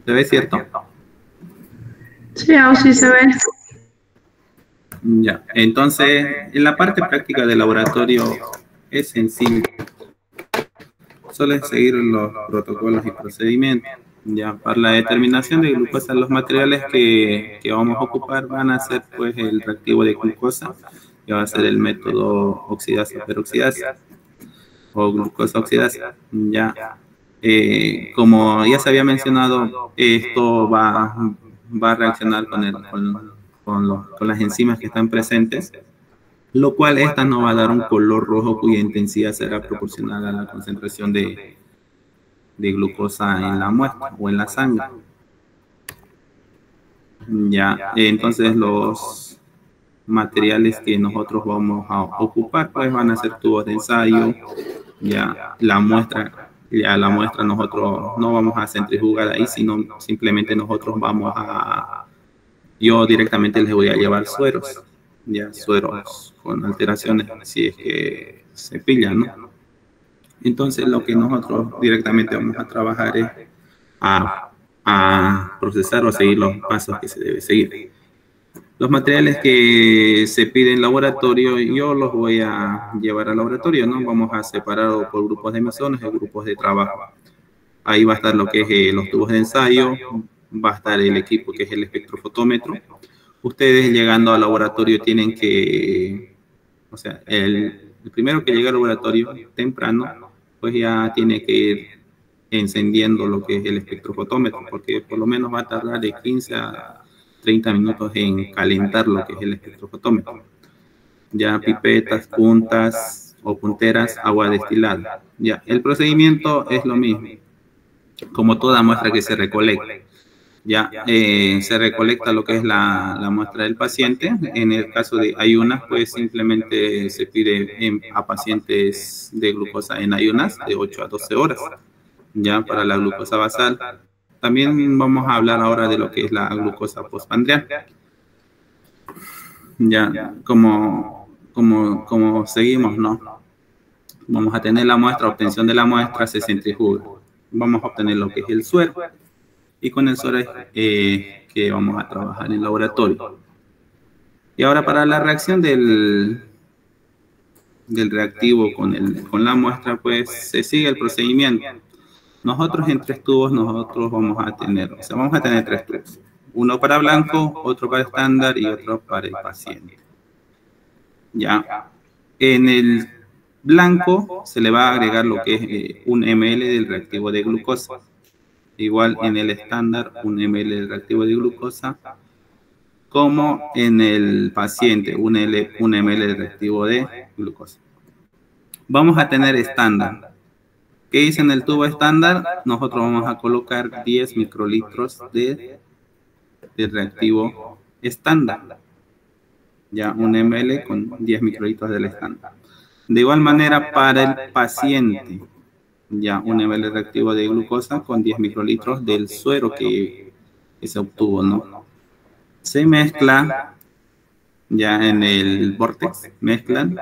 ¿Se ve cierto? Sí, aún sí se ve. Ya, entonces, en la parte práctica del laboratorio es sencillo. Solo seguir los protocolos y procedimientos. Ya, para la determinación de glucosa, los materiales que vamos a ocupar van a ser pues el reactivo de glucosa, que va a ser el método oxidasa-peroxidasa o glucosa oxidasa. Ya, como ya se había mencionado, esto va a reaccionar con las enzimas que están presentes, lo cual esta nos va a dar un color rojo cuya intensidad será proporcional a la concentración de glucosa en la muestra o en la sangre. Ya, entonces los materiales que nosotros vamos a ocupar pues van a ser tubos de ensayo. Ya la muestra nosotros no vamos a centrifugar ahí, sino simplemente nosotros yo directamente les voy a llevar sueros, ya sueros con alteraciones si es que se pillan, ¿no? Entonces lo que nosotros directamente vamos a trabajar es a procesar o seguir los pasos que se debe seguir. Los materiales que se piden en laboratorio, yo los voy a llevar al laboratorio, ¿no? Vamos a separar por grupos de mesones y grupos de trabajo. Ahí va a estar lo que es los tubos de ensayo, va a estar el equipo que es el espectrofotómetro. Ustedes llegando al laboratorio tienen que, o sea, el primero que llega al laboratorio temprano, pues ya tiene que ir encendiendo lo que es el espectrofotómetro, porque por lo menos va a tardar de 15 a 30 minutos en calentar lo que es el espectrofotómetro. Ya pipetas, puntas o punteras, agua destilada. Ya, el procedimiento es lo mismo, como toda muestra que se recolecta. Ya se recolecta lo que es la muestra del paciente. En el caso de ayunas, pues simplemente se pide a pacientes de glucosa en ayunas de 8 a 12 horas. Ya para la glucosa basal. También vamos a hablar ahora de lo que es la glucosa postprandial. Ya, como seguimos, ¿no? Vamos a tener la muestra, obtención de la muestra, se centrifuga. Vamos a obtener lo que es el suero. Y con el suero es que vamos a trabajar en el laboratorio. Y ahora para la reacción del reactivo con la muestra, pues se sigue el procedimiento. Nosotros en 3 tubos, vamos a tener 3 tubos. Uno para blanco, otro para estándar y otro para el paciente. Ya. En el blanco se le va a agregar lo que es 1 ml del reactivo de glucosa. Igual en el estándar 1 ml del reactivo de glucosa, como en el paciente 1 ml del reactivo de glucosa. Vamos a tener estándar. ¿Qué hice en el tubo estándar? Nosotros vamos a colocar 10 microlitros de reactivo estándar. Ya 1 ml con 10 microlitros del estándar. De igual manera para el paciente, ya 1 ml reactivo de glucosa con 10 microlitros del suero que se obtuvo, ¿no? Se mezcla ya en el vortex, mezclan,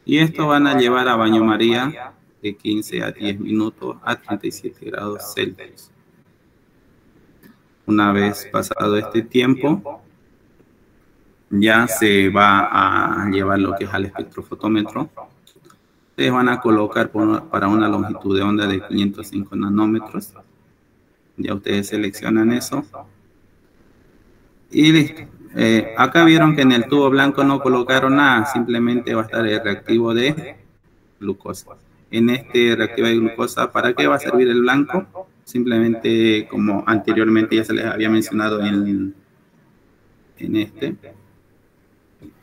y esto van a llevar a baño María de 15 a 10 minutos a 37 grados Celsius. Una vez pasado este tiempo, ya se va a llevar lo que es al espectrofotómetro. Ustedes van a colocar para una longitud de onda de 505 nanómetros. Ya ustedes seleccionan eso. Y listo. Acá vieron que en el tubo blanco no colocaron nada, simplemente va a estar el reactivo de glucosa. En este reactivo de glucosa, ¿para qué va a servir el blanco? Simplemente, como anteriormente ya se les había mencionado en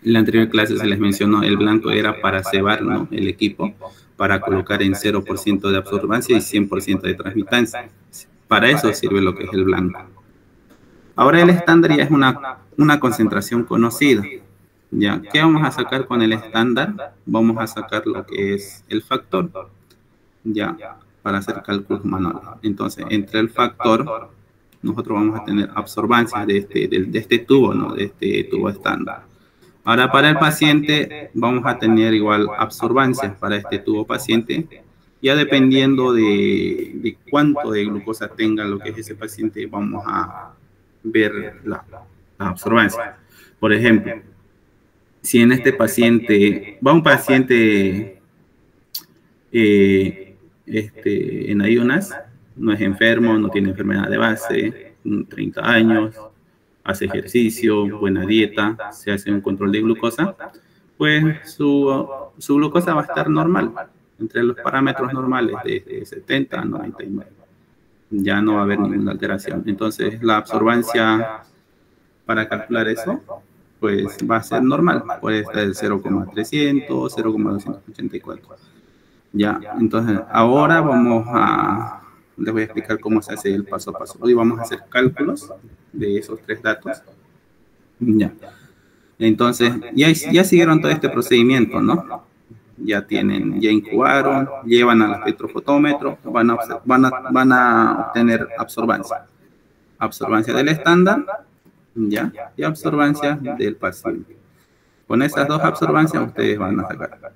la anterior clase se les mencionó, el blanco era para cebar, ¿no?, el equipo, para colocar en 0% de absorbancia y 100% de transmitancia. Para eso sirve lo que es el blanco. Ahora el estándar ya es una concentración conocida. ¿Ya? ¿Qué vamos a sacar con el estándar? Vamos a sacar lo que es el factor, ya, para hacer cálculos manuales. Entonces, entre el factor, nosotros vamos a tener absorbancia de este tubo, ¿no?, de este tubo estándar. Ahora, para el paciente, vamos a tener igual absorbancia para este tubo paciente, Ya dependiendo de cuánto de glucosa tenga lo que es ese paciente, vamos a ver la absorbancia. Por ejemplo, si en este paciente, va un paciente en ayunas, no es enfermo, no tiene enfermedad de base, 30 años, hace ejercicio, buena dieta, se hace un control de glucosa, pues su glucosa va a estar normal, entre los parámetros normales de 70 a 99. Ya no va a haber ninguna alteración. Entonces, la absorbancia para calcular eso, pues va a ser normal. Puede estar el 0,300, 0,284. Ya, entonces, ahora les voy a explicar cómo se hace el paso a paso. Hoy vamos a hacer cálculos de esos tres datos. Ya. Entonces, ya siguieron todo este procedimiento, ¿no? Ya incubaron, llevan al espectrofotómetro, van a obtener absorbancia. Absorbancia del estándar, ya, y absorbancia del paciente. Con esas dos absorbancias ustedes van a sacar.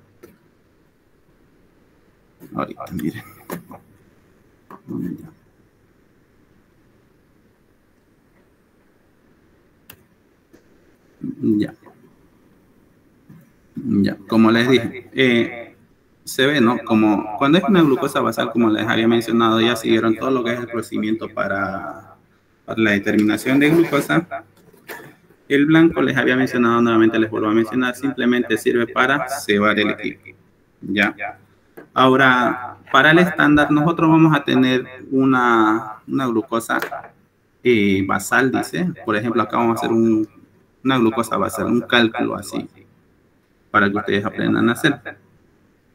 Ahorita, miren. Ya, como les dije, se ve, ¿no? Como cuando es una glucosa basal, como les había mencionado, ya siguieron todo lo que es el procedimiento para la determinación de glucosa. El blanco les había mencionado, nuevamente les vuelvo a mencionar, simplemente sirve para cebar el equipo. Ya. Ahora, para el estándar, nosotros vamos a tener una glucosa basal, dice. Por ejemplo, acá vamos a hacer una glucosa basal, un cálculo así, para que ustedes aprendan a hacer.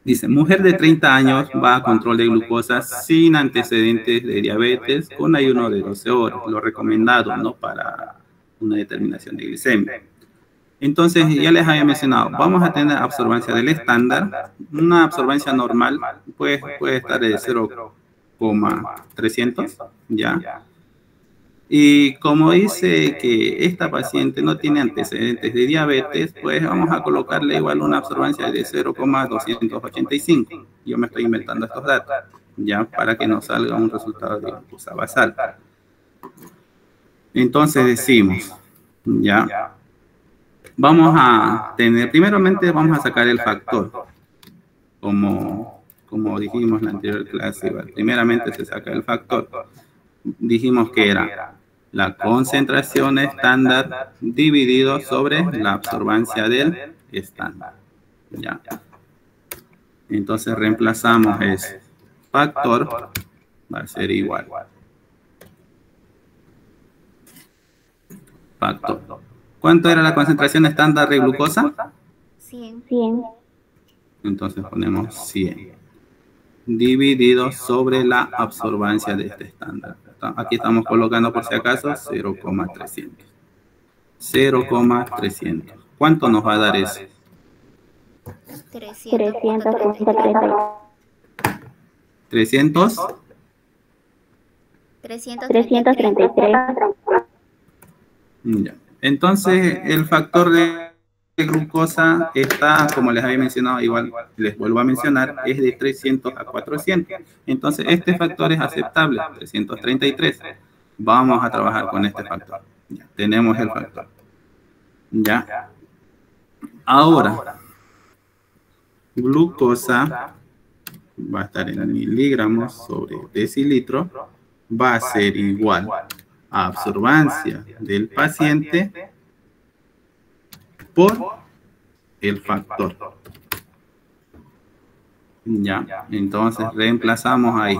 Dice, mujer de 30 años va a control de glucosa sin antecedentes de diabetes con ayuno de 12 horas, lo recomendado, ¿no? Para una determinación de glicemia. Entonces, ya les había mencionado, vamos a tener absorbancia del estándar. Una absorbancia normal pues, puede estar de 0,300, ¿ya? Y como dice que esta paciente no tiene antecedentes de diabetes, pues vamos a colocarle igual una absorbancia de 0,285. Yo me estoy inventando estos datos, ya, para que nos salga un resultado de glucosa basal. Entonces decimos, ya, vamos a tener, primeramente vamos a sacar el factor, como dijimos en la anterior clase, primeramente se saca el factor. Dijimos que era la concentración estándar dividido sobre la absorbancia del estándar. Ya. Entonces reemplazamos ese factor, va a ser igual. Factor. ¿Cuánto era la concentración estándar de glucosa? 100. Entonces ponemos 100. Dividido sobre la absorbancia de este estándar. Aquí estamos colocando por si acaso 0,300. 0,300. ¿Cuánto nos va a dar eso? 333. 333. Ya. Entonces, el factor de glucosa está, como les había mencionado, igual les vuelvo a mencionar, es de 300 a 400. Entonces, este factor es aceptable, 333. Vamos a trabajar con este factor. Ya, tenemos el factor. Ya. Ahora, glucosa va a estar en miligramos sobre decilitro, va a ser igual a absorbancia del paciente por el factor. Ya, entonces reemplazamos ahí.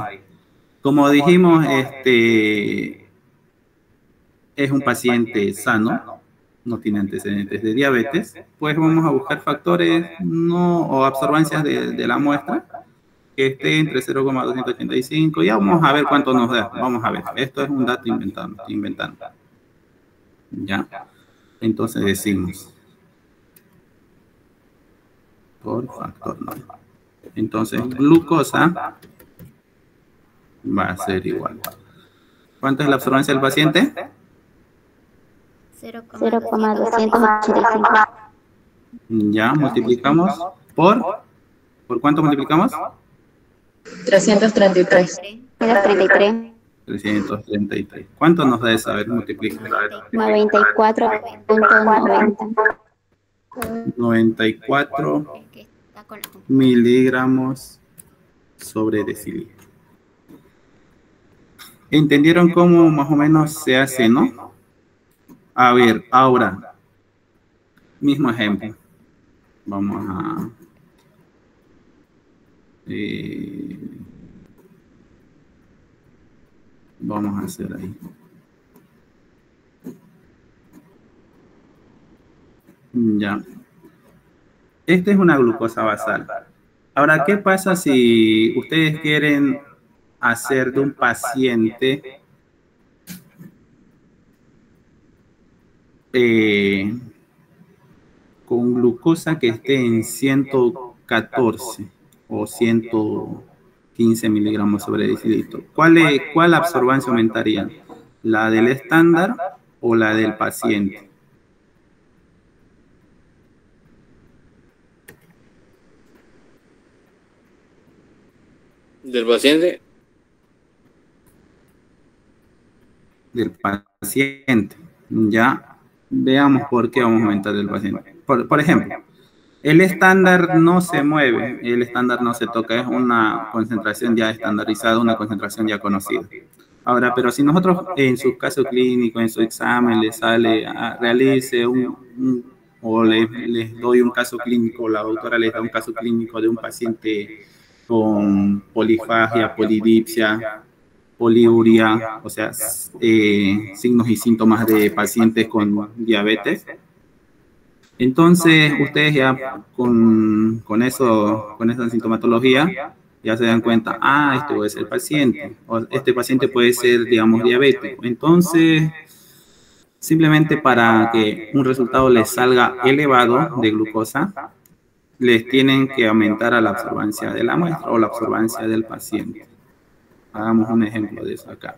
Como dijimos, es un paciente sano, no tiene antecedentes de diabetes, pues vamos a buscar factores o absorbancias de la muestra que esté entre 0,285. Ya vamos a ver cuánto nos da. Vamos a ver. Esto es un dato inventado, estoy inventando. Ya. Entonces decimos por factor normal. Entonces, glucosa va a ser igual. ¿Cuánto es la absorbancia del paciente? 0,285. Ya, multiplicamos ¿por cuánto multiplicamos? 333. 333. 333. ¿Cuánto nos da eso? A ver, multiplica. 94.90. 94 miligramos sobre decilitro. ¿Entendieron cómo más o menos se hace, no? A ver, ahora, mismo ejemplo. Vamos a... vamos a hacer ahí. Ya. Esta es una glucosa basal. Ahora, ¿qué pasa si ustedes quieren hacer de un paciente con glucosa que esté en 114 o 115 miligramos sobre decilitro? ¿Cuál absorbancia aumentaría? ¿La del estándar o la del paciente? ¿Del paciente? Del paciente. Ya veamos por qué vamos a aumentar el paciente. Por ejemplo, el estándar no se mueve, el estándar no se toca, es una concentración ya estandarizada, una concentración ya conocida. Ahora, pero si nosotros en su caso clínico, en su examen, le sale, realice o les doy un caso clínico, la doctora les da un caso clínico de un paciente con polifagia, polidipsia, poliuria, o sea, signos y síntomas de pacientes con diabetes. Entonces, ustedes ya con esa sintomatología, ya se dan cuenta, este puede ser el paciente, o este paciente puede ser, digamos, diabético. Entonces, simplemente para que un resultado les salga elevado de glucosa, les tienen que aumentar a la absorbancia de la muestra o la absorbancia del paciente. Hagamos un ejemplo de eso acá.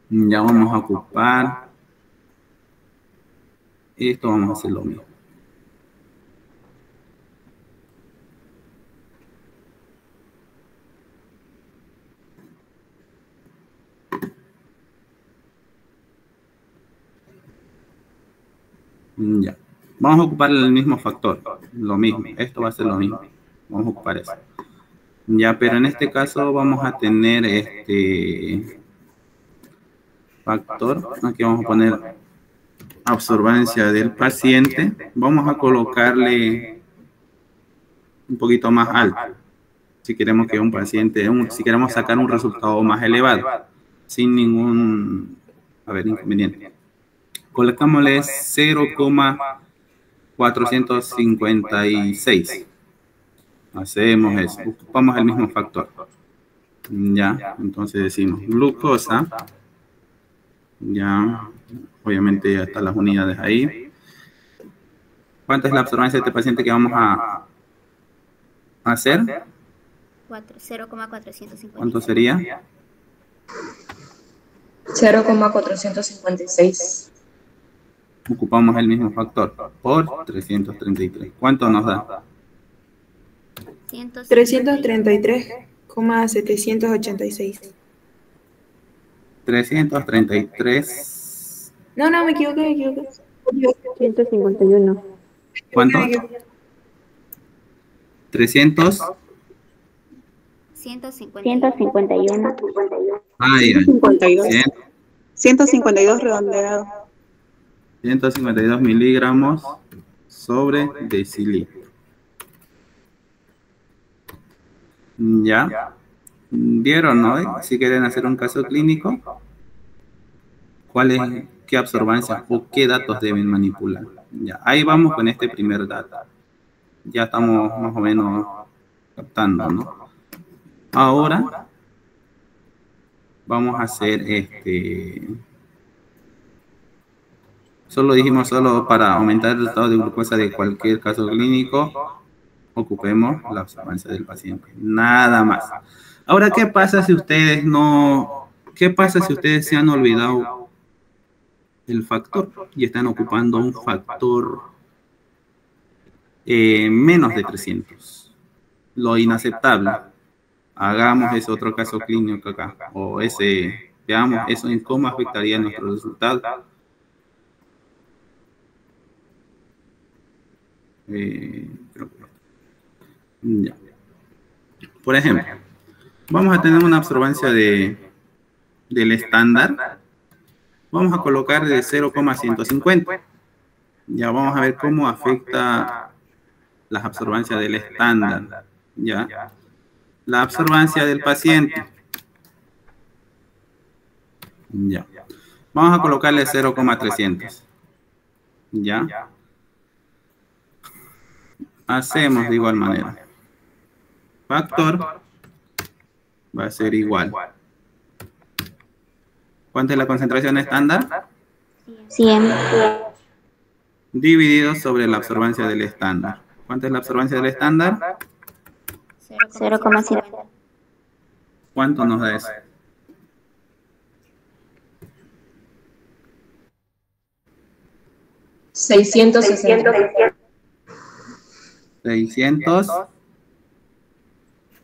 Ya vamos a ocupar. Esto vamos a hacer lo mismo. Ya. Vamos a ocupar el mismo factor. Lo mismo. Esto va a ser lo mismo. Vamos a ocupar eso. Ya, pero en este caso vamos a tener este factor. Aquí vamos a poner absorbancia del paciente. Vamos a colocarle un poquito más alto. Si queremos que un paciente, si queremos sacar un resultado más elevado, sin ningún, inconveniente. Colocámosle 0,456. Hacemos eso, ocupamos el mismo factor. Ya, entonces decimos glucosa. Ya, obviamente ya están las unidades ahí. ¿Cuánta es la absorbancia de este paciente que vamos a hacer? 0,456. ¿Cuánto sería? 0,456. Ocupamos el mismo factor por 333. ¿Cuánto nos da? 333,786. 333. No, me equivoqué. 151. ¿Cuánto? 300. 151. Ay, 152 redondeado. 152 miligramos sobre decilitro. Ya. ¿Vieron, no? Si quieren hacer un caso clínico, ¿qué absorbancia o qué datos deben manipular? Ya. Ahí vamos con este primer dato. Ya estamos más o menos captando, ¿no? Ahora vamos a hacer solo dijimos para aumentar el resultado de glucosa de cualquier caso clínico, ocupemos la absorbancia del paciente. Nada más. Ahora, ¿qué pasa si ustedes se han olvidado el factor y están ocupando un factor menos de 300? lo inaceptable. Hagamos ese otro caso clínico acá, o veamos eso en cómo afectaría nuestro resultado. Creo que- ya. Por ejemplo, vamos a tener una absorbancia del estándar. Vamos a colocar de 0,150. Ya vamos a ver cómo afecta las absorbancias del estándar. Ya. La absorbancia del paciente. Ya. Vamos a colocarle 0,300. Ya. Hacemos de igual manera. Factor va a ser igual. ¿Cuánta es la concentración estándar? 100. Dividido sobre la absorbancia del estándar. ¿Cuánta es la absorbancia del estándar? 0,7. ¿Cuánto nos da eso? 660. 667.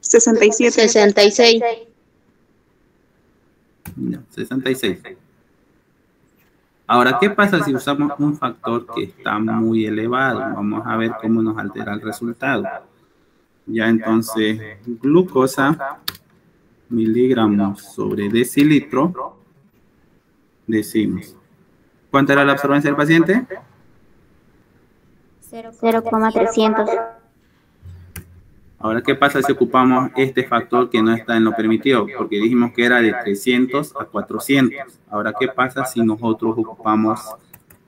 66. 66. Ahora, ¿qué pasa si usamos un factor que está muy elevado? Vamos a ver cómo nos altera el resultado. Ya entonces, glucosa, miligramos sobre decilitro, decimos. ¿Cuánta era la absorbancia del paciente? 0,300. Ahora, ¿qué pasa si ocupamos este factor que no está en lo permitido? Porque dijimos que era de 300 a 400. Ahora, ¿qué pasa si nosotros ocupamos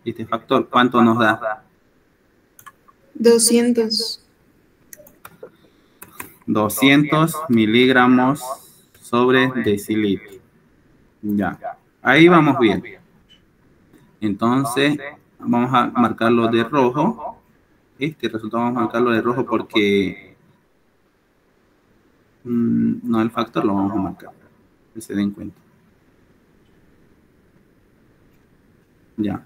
este factor? ¿Cuánto nos da? 200. 200 miligramos sobre decilitro. Ya, ahí vamos bien. Entonces, vamos a marcarlo de rojo. Este resultado vamos a marcarlo de rojo porque no, el factor lo vamos a marcar, que se den cuenta. Ya.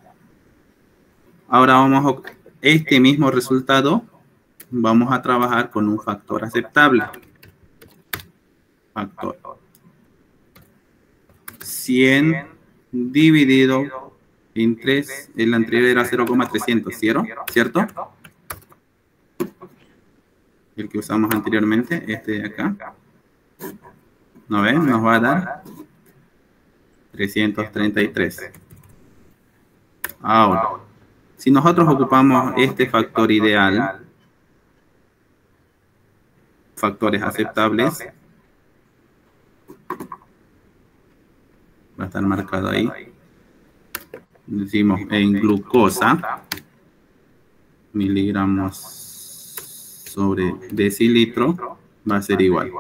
Ahora vamos a este mismo resultado, vamos a trabajar con un factor aceptable. Factor 100 dividido en 3, el anterior era 0,300, ¿cierto? El que usamos anteriormente, este de acá. ¿No ven? Nos va a dar 333. Ahora, si nosotros ocupamos este factor ideal, factores aceptables, va a estar marcado ahí. Decimos en glucosa, miligramos sobre decilitro, va a ser igual.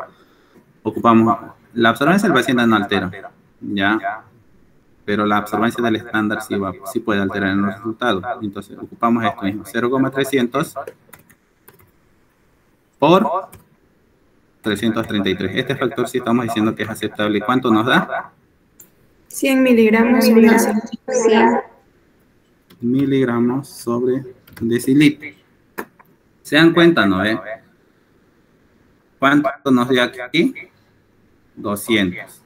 Ocupamos, la absorbancia del paciente no altera, ¿ya? Pero la absorbancia del estándar sí puede alterar en los resultados. Entonces, ocupamos esto mismo, 0,300 por 333. Este factor sí estamos diciendo que es aceptable. ¿Cuánto nos da? 100 miligramos sobre decilitro. 100. Miligramos sobre decilitro. ¿Se dan cuenta, no? ¿Cuánto nos dio aquí? 200.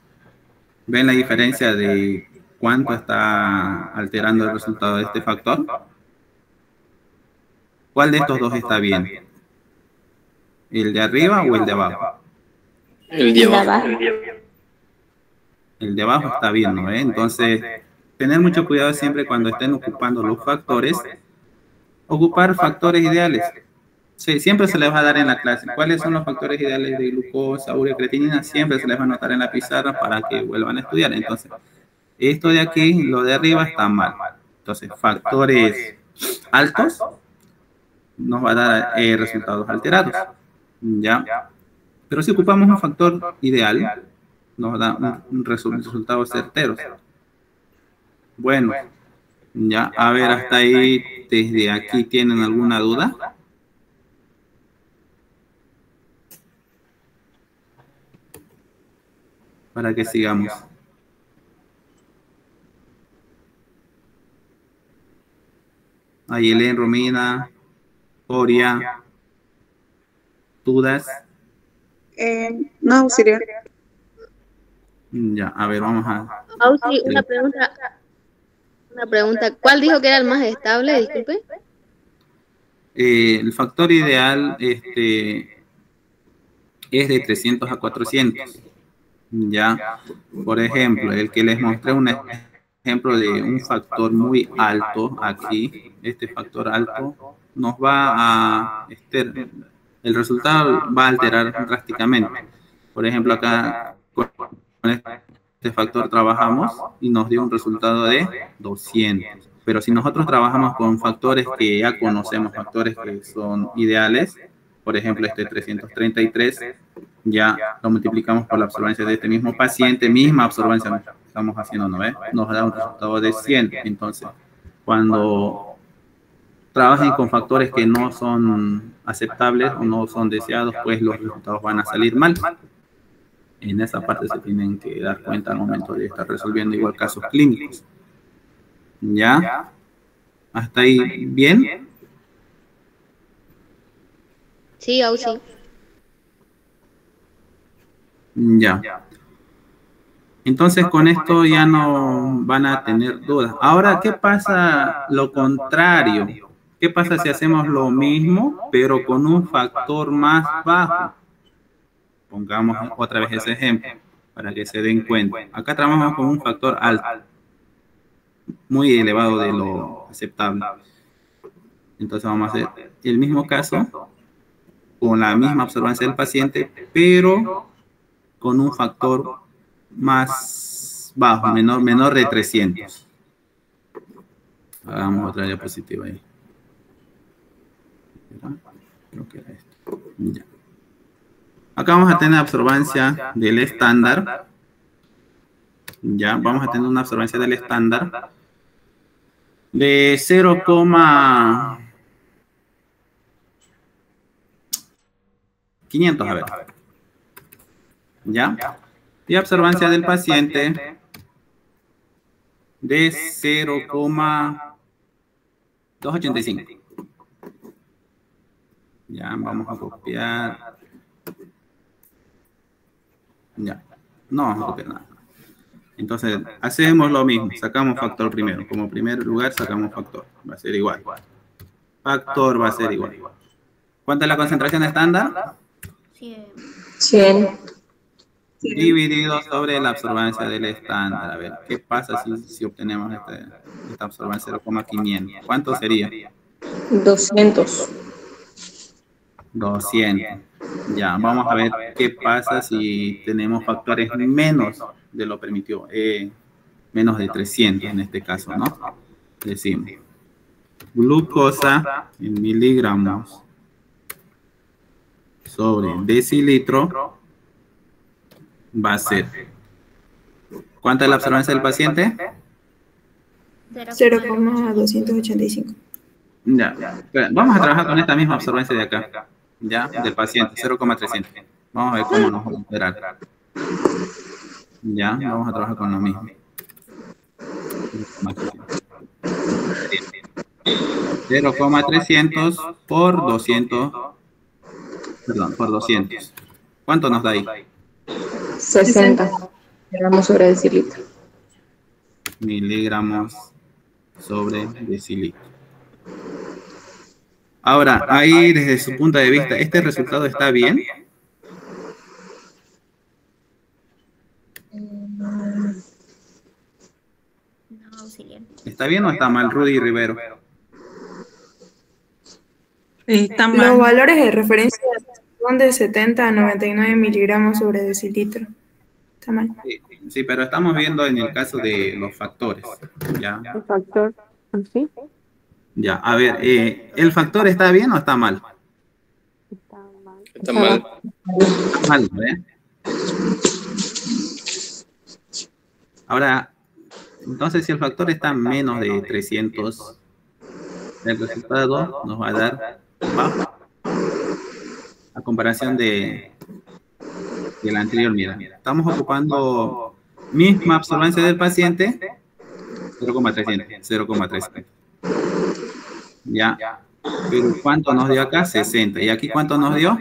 ¿Ven la diferencia de cuánto está alterando el resultado de este factor? ¿Cuál de estos dos está bien? ¿El de arriba o el de abajo? El de abajo. El de abajo está bien, ¿no? Entonces, tener mucho cuidado siempre cuando estén ocupando los factores, ocupar factores ideales. Sí, siempre se les va a dar en la clase. ¿Cuáles son los factores ideales de glucosa, urea, creatinina? Siempre se les va a anotar en la pizarra para que vuelvan a estudiar. Entonces, esto de aquí, lo de arriba está mal. Entonces, factores altos nos va a dar resultados alterados. ¿Ya? Pero si ocupamos un factor ideal, nos da un resultado certero. Bueno, ya, a ver, hasta ahí, desde aquí, ¿tienen alguna duda? Para que sigamos. Ayelen, Romina, Coria, dudas. No, auxiliar. Ya, a ver, vamos a... Auxi, una pregunta. ¿Cuál dijo que era el más estable? Disculpe. el factor ideal es de 300 a 400. Ya, por ejemplo, el que les mostré un ejemplo de un factor muy alto aquí, este factor alto nos va a, el resultado va a alterar drásticamente. Por ejemplo, acá con este factor trabajamos y nos dio un resultado de 200. Pero si nosotros trabajamos con factores que ya conocemos, factores que son ideales, por ejemplo, este 333, ya lo multiplicamos por la absorbancia de este mismo paciente, misma absorbancia estamos haciendo, ¿no ve? Nos da un resultado de 100. Entonces, cuando trabajen con factores que no son aceptables o no son deseados, pues los resultados van a salir mal. En esa parte se tienen que dar cuenta al momento de estar resolviendo igual casos clínicos. ¿Ya? ¿Hasta ahí bien? Sí, Auxi. Ya. Entonces con esto ya no van a tener dudas. Ahora, ¿qué pasa lo contrario? ¿Qué pasa si hacemos lo mismo, pero con un factor más bajo? Pongamos otra vez ese ejemplo para que se den cuenta. Acá trabajamos con un factor alto, muy elevado de lo aceptable. Entonces vamos a hacer el mismo caso con la misma absorbancia del paciente, pero con un factor más bajo, menor de 300. Hagamos otra diapositiva ahí. Creo que era esto. Ya. Acá vamos a tener absorbancia del estándar. Ya, vamos a tener una absorbancia del estándar de 0,500, a ver. ¿Ya? Y absorbancia del paciente de 0,285. Ya, vamos a copiar. Ya, no vamos a copiar nada. Entonces, hacemos lo mismo. Sacamos factor primero. Como primer lugar, sacamos factor. Va a ser igual. Factor va a ser igual. ¿Cuánta es la concentración estándar? 100. Dividido sobre la absorbancia del estándar. A ver, ¿qué pasa si obtenemos esta absorbancia 0,500? ¿Cuánto sería? 200. 200. Ya, vamos a ver qué pasa si tenemos factores menos de lo permitido. Menos de 300 en este caso, ¿no? Decimos, glucosa en miligramos sobre decilitro va a ser, ¿cuánta es la absorbancia del paciente? 0,285. Ya, vamos a trabajar con esta misma absorbancia de acá, ya, del paciente, 0,300. Vamos a ver cómo nos va a operar. Ya, vamos a trabajar con lo mismo. 0,300 por 200, perdón, por 200. ¿Cuánto nos da ahí? 60 miligramos sobre decilitro. Miligramos sobre decilitro. Ahora, ahí desde su punto de vista, ¿este resultado está bien? ¿Está bien o está mal, Rudy Rivero? Está mal. Los valores de referencia son de 70 a 99 miligramos sobre decilitro. Está mal. Sí, pero estamos viendo en el caso de los factores. ¿Ya? El factor, ¿sí? Ya, a ver, ¿el factor está bien o está mal? Está mal. Está mal, ¿eh? Ahora, entonces si el factor está menos de 300, el resultado nos va a dar bajo. A comparación del anterior, mira, estamos ocupando misma absorbancia del paciente, 0,300. Ya, pero ¿cuánto nos dio acá? 60. ¿Y aquí cuánto nos dio?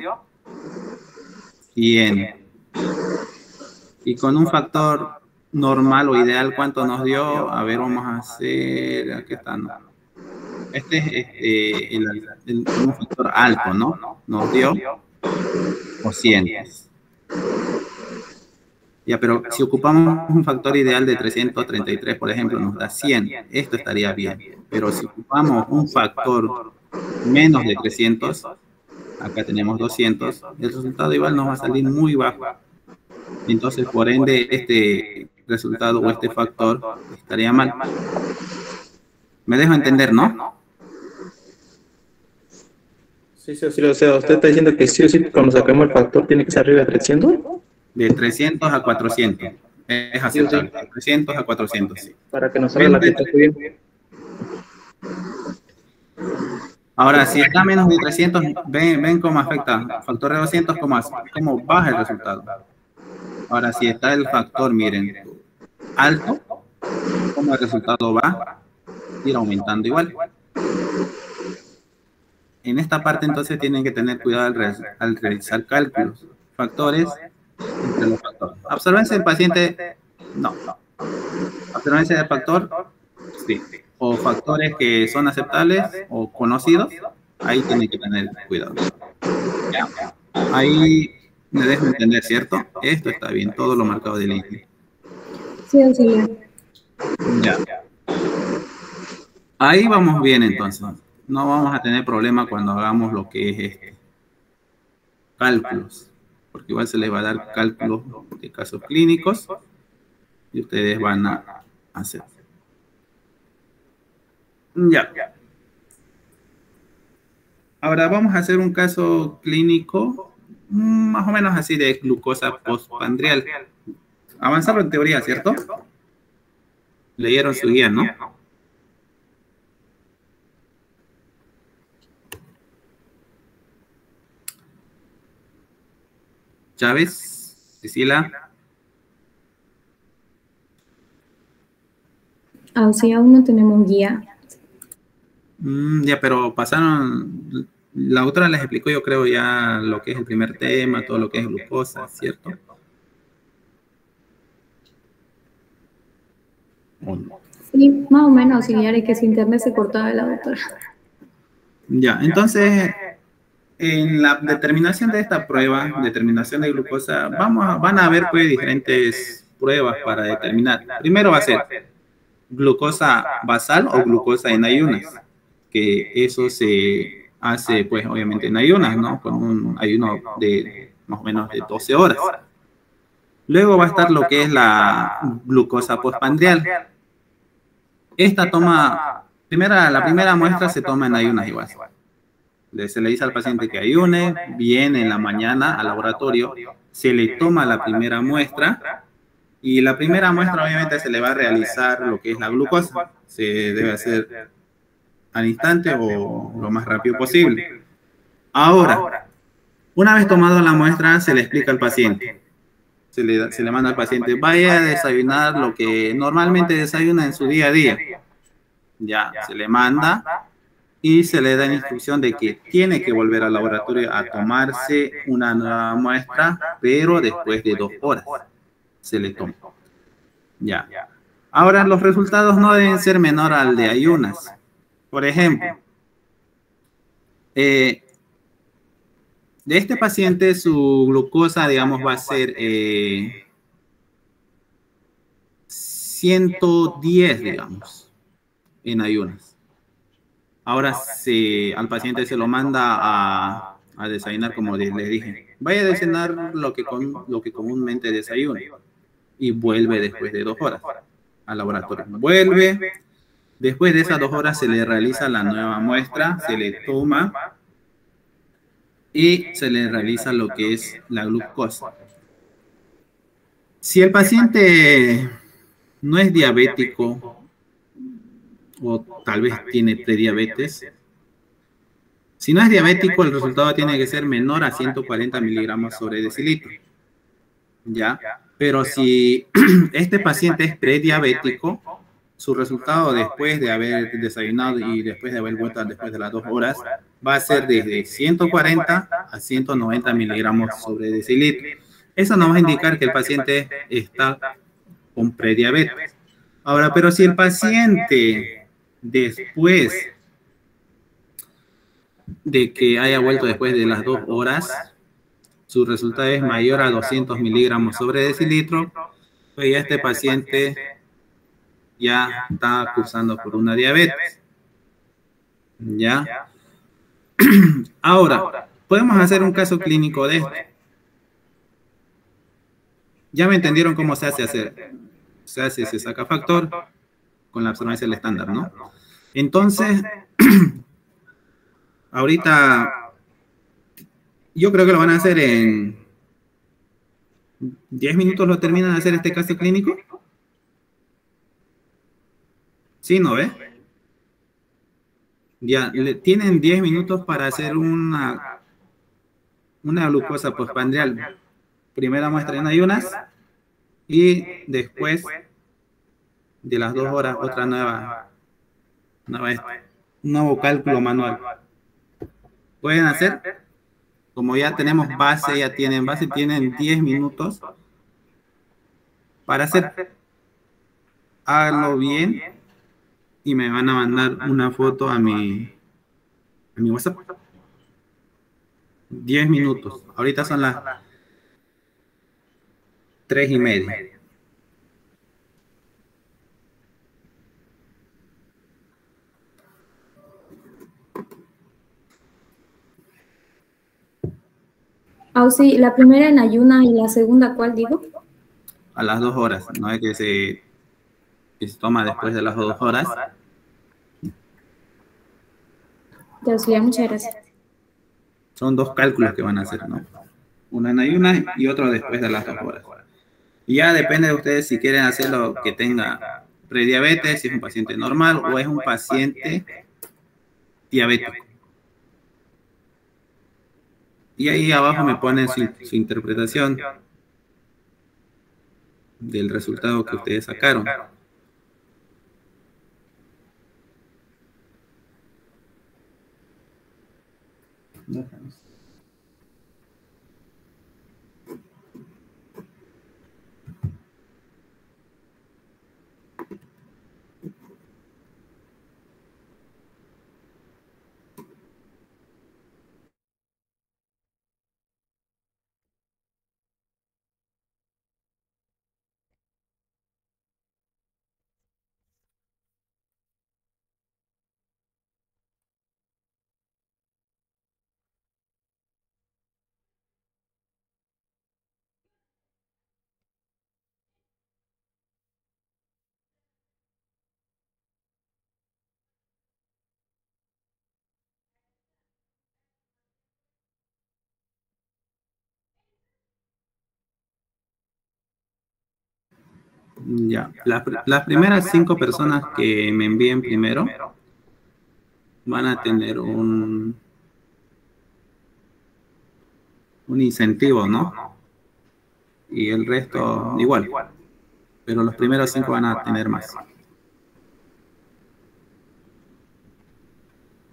100. Y con un factor normal o ideal, ¿cuánto nos dio? A ver, vamos a hacer, aquí está, ¿no? Este es un factor alto, ¿no? Nos dio 200. Ya, pero si ocupamos un factor ideal de 333, por ejemplo, nos da 100. Esto estaría bien. Pero si ocupamos un factor menos de 300, acá tenemos 200, el resultado igual nos va a salir muy bajo. Entonces, por ende, este resultado o este factor estaría mal. ¿Me dejo entender, no? Sí, sí, sí, o sea, usted está diciendo que sí o sí, cuando saquemos el factor, tiene que ser arriba de 300. De 300 a 400. Es aceptable. De 300 a 400, sí. Para que nos salga la cuenta bien. Ahora, si está menos de 300, ven cómo afecta. Factor de 200, cómo baja el resultado. Ahora, si está el factor, miren, alto, cómo el resultado va a ir aumentando igual. En esta parte, entonces, tienen que tener cuidado al realizar cálculos. Factores entre los factores. Absorbencia del paciente, no. Absorbencia del factor, sí. O factores que son aceptables o conocidos, ahí tienen que tener cuidado. Ya. Ahí me dejo entender, ¿cierto? Esto está bien, todo lo marcado de línea. Sí, auxiliar. Ya. Ahí vamos bien, entonces. No vamos a tener problema cuando hagamos lo que es cálculos, porque igual se les va a dar cálculos de casos clínicos y ustedes van a hacer. Ya. Ahora vamos a hacer un caso clínico más o menos así de glucosa postprandial. Avanzaron en teoría, ¿cierto? Leyeron su guía, ¿no? Chávez, Cecilia. Sí, aún no tenemos guía. Ya, pero pasaron, la otra les explicó, yo creo, ya lo que es el primer tema, todo lo que es glucosa, ¿cierto? Sí, más o menos, auxiliar, es que su internet se cortaba de la doctora. Ya, entonces, en la determinación de esta prueba, determinación de glucosa, van a haber pues diferentes pruebas para determinar. Primero va a ser glucosa basal o glucosa en ayunas, que eso se hace pues obviamente en ayunas, ¿no? Con un ayuno de más o menos de 12 horas. Luego va a estar lo que es la glucosa postprandial. Esta toma, la primera muestra se toma en ayunas igual. Se le dice al paciente que ayune, viene en la mañana al laboratorio, se le toma la primera muestra y la primera muestra obviamente se le va a realizar lo que es la glucosa. Se debe hacer al instante o lo más rápido posible. Ahora, una vez tomado la muestra, se le explica al paciente. Se le manda al paciente, vaya a desayunar lo que normalmente desayuna en su día a día. Ya, se le manda y se le da la instrucción de que tiene que volver al laboratorio a tomarse una nueva muestra, pero después de 2 horas se le toma. Ya. Ahora, los resultados no deben ser menor al de ayunas. Por ejemplo, de este paciente su glucosa, digamos, va a ser 110, digamos, en ayunas. Ahora al paciente se lo manda a desayunar, como les dije. Vaya a desayunar lo que comúnmente desayuna. Y vuelve después de 2 horas al laboratorio. Vuelve. Después de esas 2 horas se le realiza la nueva muestra, se le toma y se le realiza lo que es la glucosa. Si el paciente no es diabético o tal vez tiene prediabetes, si no es diabético, el resultado tiene que ser menor a 140 miligramos sobre decilitro. ¿Ya? Pero si este paciente es prediabético, su resultado después de haber desayunado y después de haber vuelto después de las 2 horas va a ser desde 140 a 190 miligramos sobre decilitro. Eso nos va a indicar que el paciente está con prediabetes. Ahora, pero si el paciente después de que haya vuelto después de las 2 horas, su resultado es mayor a 200 miligramos sobre decilitro, pues ya este paciente ya está cursando por una diabetes. ¿Ya? Ahora, podemos hacer un caso clínico de esto. Ya me entendieron cómo se hace hacer. Se saca factor con la observancia del estándar, ¿no? Entonces, ahorita, yo creo que lo van a hacer en 10 minutos, lo terminan de hacer este caso clínico. ¿Sí, no ve? Ya, tienen 10 minutos para hacer una glucosa postprandial. Primera muestra en ayunas y después de las 2 horas otra nuevo cálculo manual. Pueden hacer, como ya tenemos base, tienen 10 minutos para hacer. Háganlo bien y me van a mandar una foto a mi WhatsApp. 10 minutos. Ahorita son las 3:30. Sí, la primera en ayuna y la segunda, ¿cuál digo? A las 2 horas. No es que se toma después de las 2 horas. Ya, sí, muchas gracias. Son 2 cálculos que van a hacer, ¿no? Uno en ayunas y otro después de las 2 horas. Y ya depende de ustedes si quieren hacerlo que tenga prediabetes, si es un paciente normal o es un paciente diabético. Y ahí abajo me ponen su interpretación del resultado que ustedes sacaron. Ya, las primeras 5 personas que me envíen primero van a tener un incentivo, ¿no? Y el resto igual. Pero los primeros 5 van a tener más.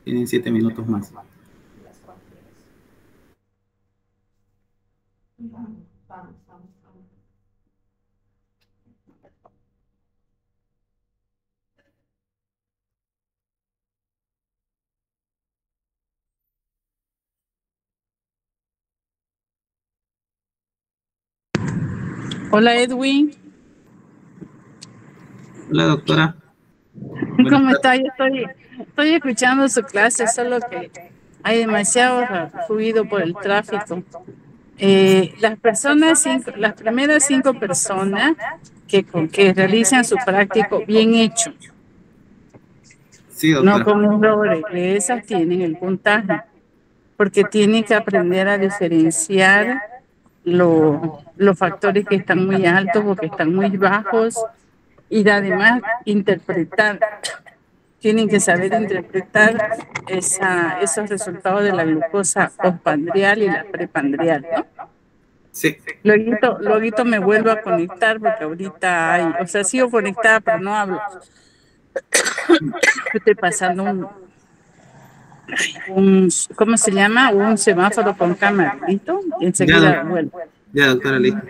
Tienen 7 minutos más. Hola Edwin. Hola doctora. ¿Cómo está? Yo estoy escuchando su clase, solo que hay demasiado ruido por el tráfico. Las primeras 5 personas que realizan su práctico bien hecho, sí, doctora, no con errores, esas tienen el puntaje, porque tienen que aprender a diferenciar los factores que están muy altos o que están muy bajos, y además interpretar. Tienen que saber interpretar esos resultados de la glucosa postprandial y la prepandrial, ¿no? sí. Luego me vuelvo a conectar porque ahorita sigo conectada pero no hablo. Estoy pasando ¿cómo se llama? Un semáforo con cámara, ¿listo? Y enseguida vuelvo. Ya, doctora, listo.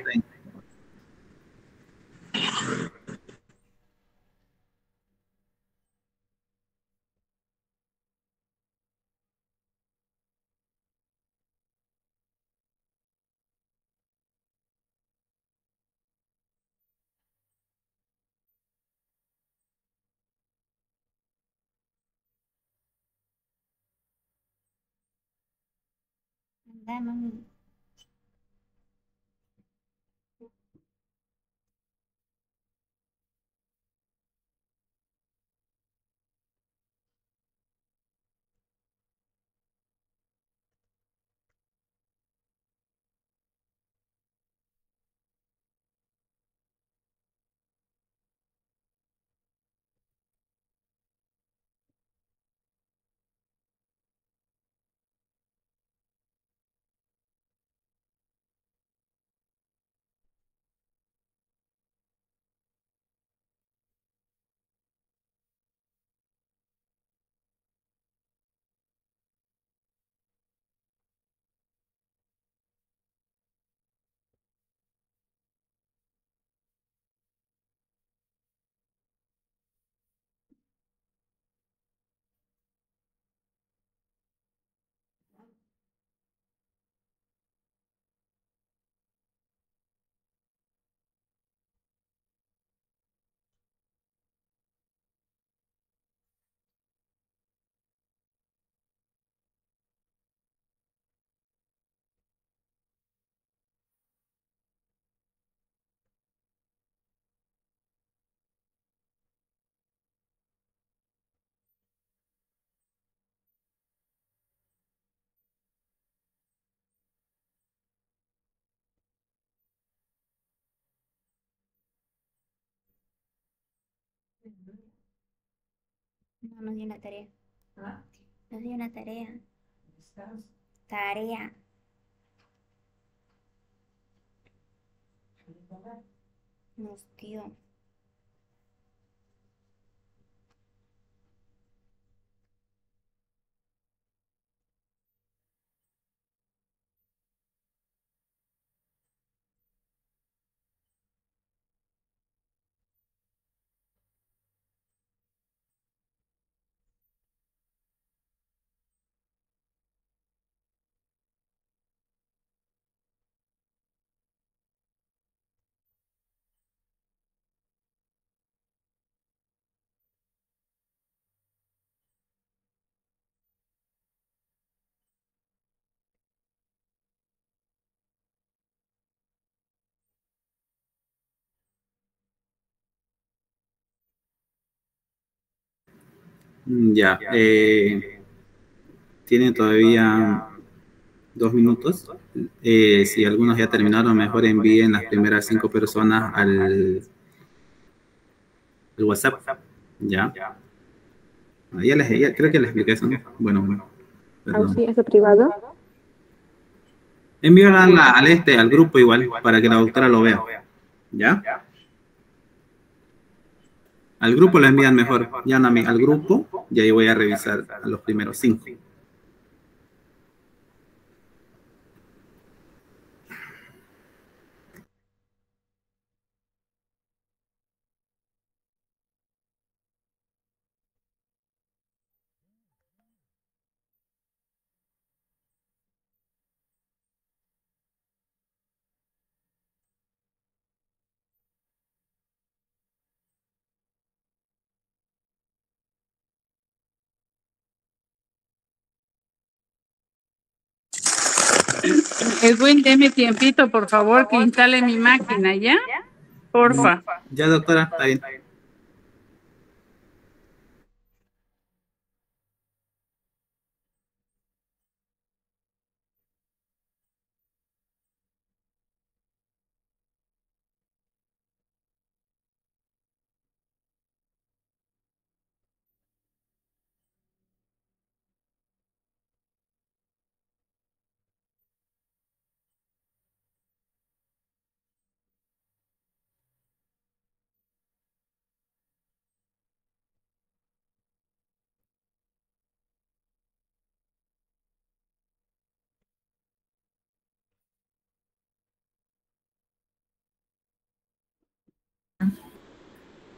No, nos dio una tarea. Nos dio una tarea. Tarea. Nos dio. Ya, tienen todavía 2 minutos. Si algunos ya terminaron, mejor envíen las primeras 5 personas al WhatsApp. Ya. Creo que les expliqué eso, ¿no? Bueno, perdón. ¿Auxi, eso privado? Envíala al grupo igual, para que la doctora lo vea. ¿Ya? Al grupo lo envían mejor. Llámame al grupo y ahí voy a revisar a los primeros 5. Edwin, deme tiempito, por favor, que instale mi máquina, ¿ya? Porfa. Ya, doctora, está bien.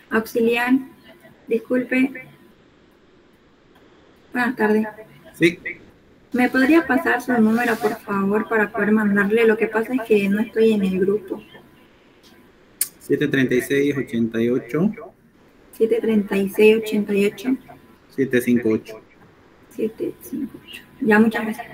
Auxiliar, disculpe. Buenas tardes. Sí. ¿Me podría pasar su número, por favor, para poder mandarle? Lo que pasa es que no estoy en el grupo. 736-88. 736-88. 758. 758. Ya, muchas gracias.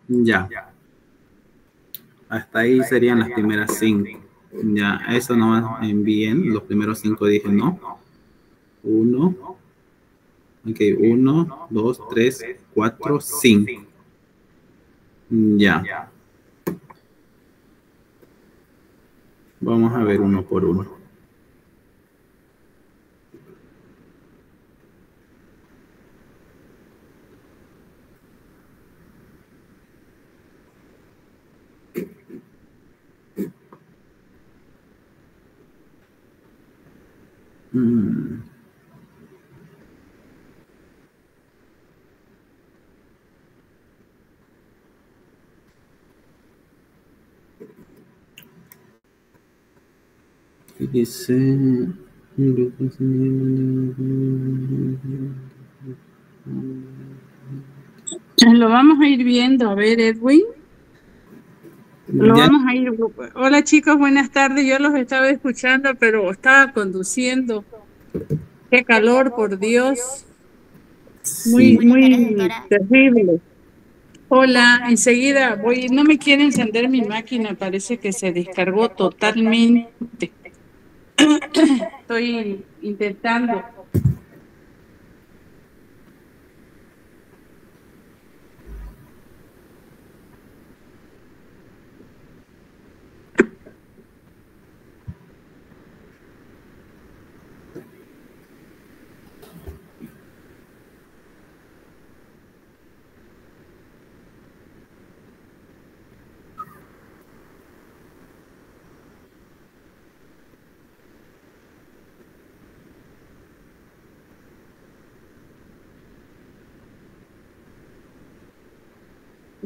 Ya. Hasta ahí serían las primeras 5. Ya, eso no envíen. Los primeros 5 dije no. 1. Ok, 1, 2, 3, 4, 5. Ya. Vamos a ver uno por uno. Dice... Lo vamos a ir viendo, a ver, Edwin. Lo Ya. vamos a ir. Hola chicos, buenas tardes. Yo los estaba escuchando, pero estaba conduciendo. Qué calor, por Dios. Muy, Sí. muy terrible. Hola, enseguida voy. No me quiere encender mi máquina, parece que se descargó totalmente. Estoy intentando.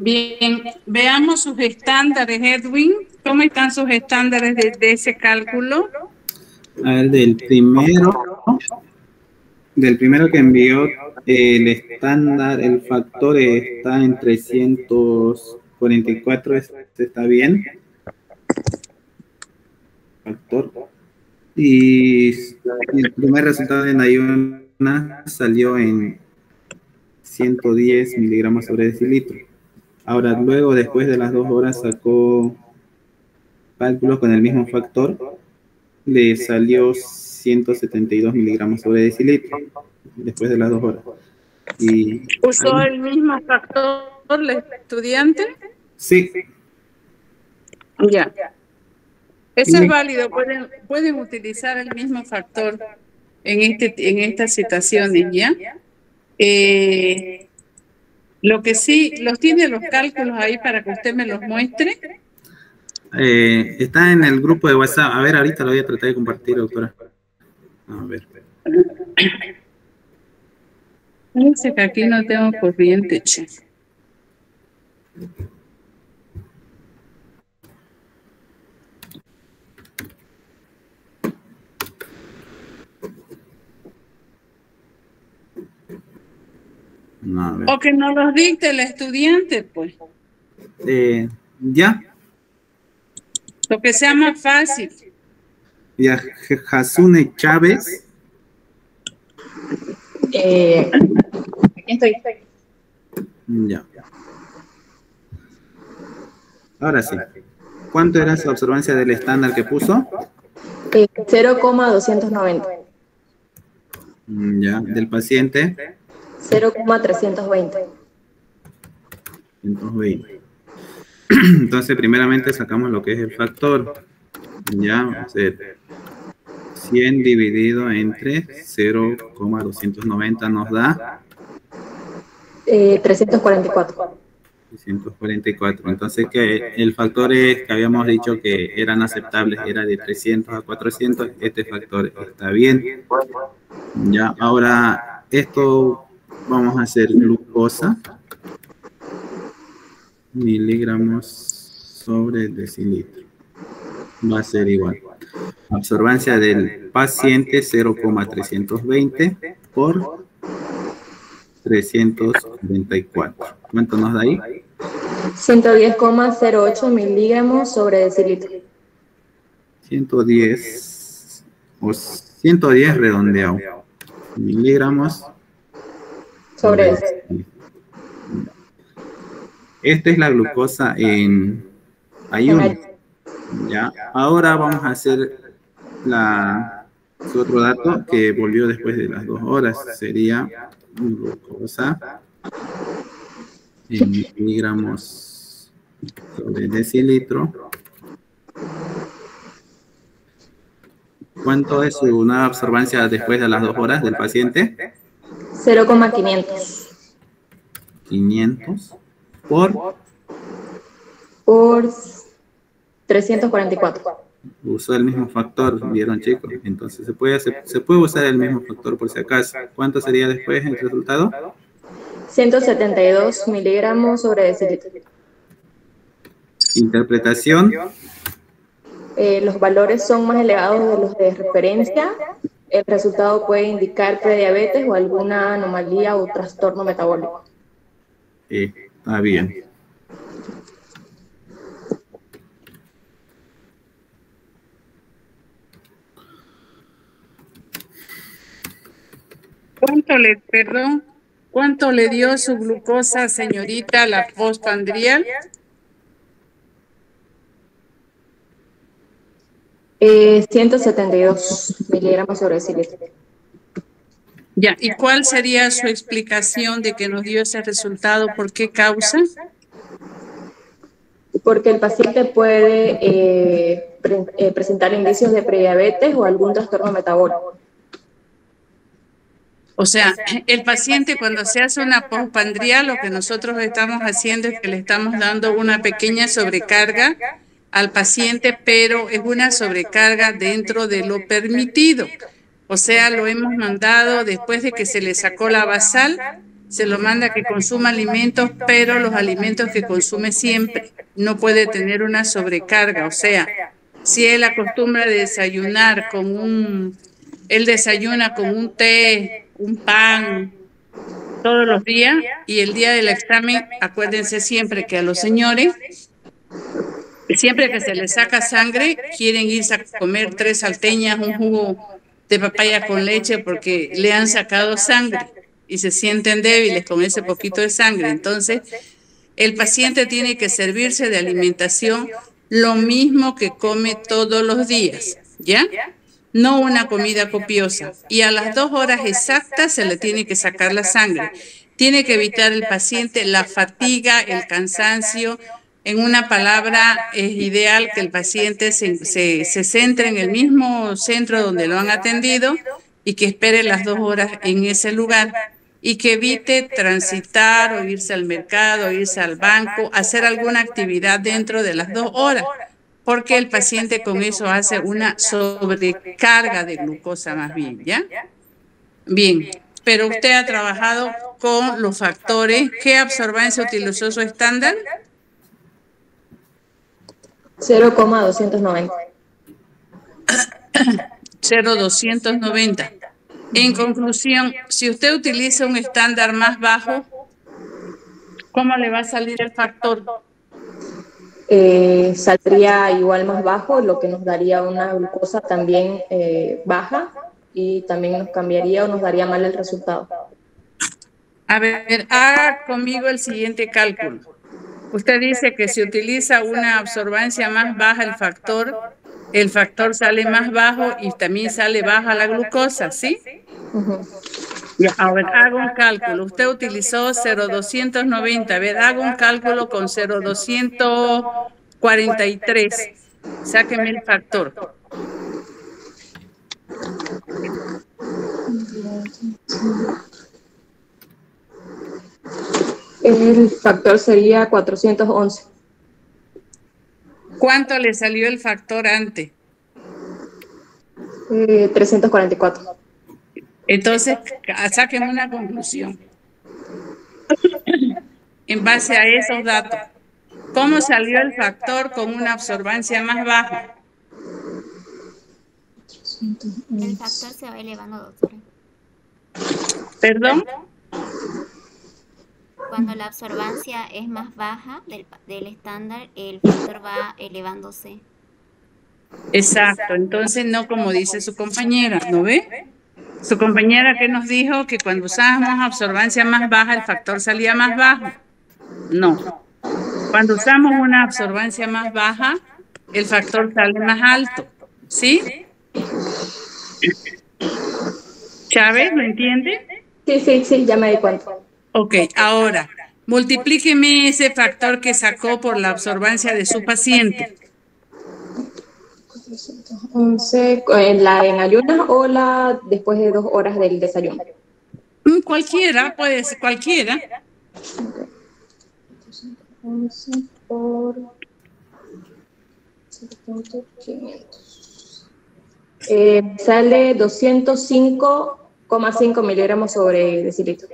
Bien, veamos sus estándares, Edwin. ¿Cómo están sus estándares de ese cálculo? A ver, del primero que envió, el estándar, el factor está en 344, este está bien. Factor. Y el primer resultado de Nayuna salió en 110 miligramos sobre decilitro. Ahora, luego, después de las 2 horas, sacó cálculos con el mismo factor. Le salió 172 miligramos sobre decilitro después de las 2 horas. Y ¿Usó el mismo factor el estudiante? Sí. Ya. Eso es válido. Pueden utilizar el mismo factor en estas situaciones, ¿ya? Lo que sí, ¿los tiene los cálculos ahí para que usted me los muestre? Está en el grupo de WhatsApp. A ver, ahorita lo voy a tratar de compartir, doctora. A ver. Parece que aquí no tengo corriente, che. No, a ver. O que nos los dicte el estudiante, pues. ¿Ya? Lo que sea más fácil. Y a Hasune Chávez. Aquí estoy. Ya. Ahora sí. ¿Cuánto era su observancia del estándar que puso? 0,290. Ya. ¿Del paciente? 0,320. 120. Entonces, primeramente sacamos lo que es el factor. Ya, va a ser 100 dividido entre 0,290 nos da 344. 344. Entonces, que el factor es que habíamos dicho que eran aceptables, era de 300 a 400. Este factor está bien. Ya, ahora esto vamos a hacer glucosa. Miligramos sobre decilitro. Va a ser igual. Absorbancia del paciente 0,320 por 344. ¿Cuánto nos da ahí? 110,08 miligramos sobre decilitro. 110 o 110 redondeado. Miligramos sobre decilitro. Esta es la glucosa en ayuno. Ya. Ahora vamos a hacer su otro dato que volvió después de las 2 horas. Sería glucosa en miligramos sobre decilitro. ¿Cuánto es su nueva absorbancia después de las 2 horas del paciente? 0,500. 500 por 344. Usó el mismo factor, ¿vieron, chicos? Entonces se puede usar el mismo factor por si acaso. ¿Cuánto sería después el resultado? 172 miligramos sobre decilitro. Interpretación. Los valores son más elevados de los de referencia. El resultado puede indicar prediabetes o alguna anomalía o trastorno metabólico. Está bien. ¿Cuánto le dio su glucosa, señorita, la postprandial? 172 miligramos sobre decilitro. Ya, ¿y cuál sería su explicación de que nos dio ese resultado? ¿Por qué causa? Porque el paciente puede presentar indicios de prediabetes o algún trastorno metabólico. O sea, el paciente cuando se hace una postprandial, lo que nosotros estamos haciendo es que le estamos dando una pequeña sobrecarga al paciente, pero es una sobrecarga dentro de lo permitido. O sea, lo hemos mandado después de que se le sacó la basal, se lo manda a que consuma alimentos, pero los alimentos que consume siempre no puede tener una sobrecarga. O sea, si él acostumbra a desayunar él desayuna con un té, un pan, todos los días, y el día del examen, acuérdense siempre que a los señores, siempre que se les saca sangre, quieren irse a comer 3 salteñas, un jugo de papaya con leche, porque le han sacado sangre y se sienten débiles con ese poquito de sangre. Entonces, el paciente tiene que servirse de alimentación lo mismo que come todos los días, ¿ya? No una comida copiosa. Y a las 2 horas exactas se le tiene que sacar la sangre. Tiene que evitar el paciente la fatiga, el cansancio. En una palabra, es ideal que el paciente se centre en el mismo centro donde lo han atendido y que espere las 2 horas en ese lugar y que evite transitar o irse al mercado, irse al banco, hacer alguna actividad dentro de las 2 horas, porque el paciente con eso hace una sobrecarga de glucosa más bien, ¿ya? Bien, pero usted ha trabajado con los factores. ¿Qué absorbancia utilizó su estándar? 0,290. 0,290. En conclusión, si usted utiliza un estándar más bajo, ¿cómo le va a salir el factor? saldría igual más bajo, lo que nos daría una glucosa también baja y también nos cambiaría o nos daría mal el resultado. A ver, haga conmigo el siguiente cálculo. Usted dice que si utiliza una absorbancia más baja el factor sale más bajo y también sale baja la glucosa, ¿sí? Ya, a ver, hago un cálculo. Usted utilizó 0,290. A ver, hago un cálculo con 0,243. Sáqueme el factor. El factor sería 411. ¿Cuánto le salió el factor antes? 344. Entonces, sáquenme una conclusión. En base a esos datos, ¿cómo salió el factor con una absorbancia más baja? El factor se va elevando, doctora. ¿Perdón? Cuando la absorbancia es más baja del estándar, el factor va elevándose. Exacto, entonces no como dice su compañera, ¿no ve? Su compañera que nos dijo que cuando usábamos absorbancia más baja el factor salía más bajo. No, cuando usamos una absorbancia más baja el factor sale más alto, ¿sí? ¿Chávez, lo entiende? Sí, ya me di cuenta. Ok, ahora, multiplíqueme ese factor que sacó por la absorbancia de su paciente. 11, ¿la en ayunas o la después de 2 horas del desayuno? Cualquiera, puede ser cualquiera. 11 por 500. Sale 205,5 miligramos sobre decilitro.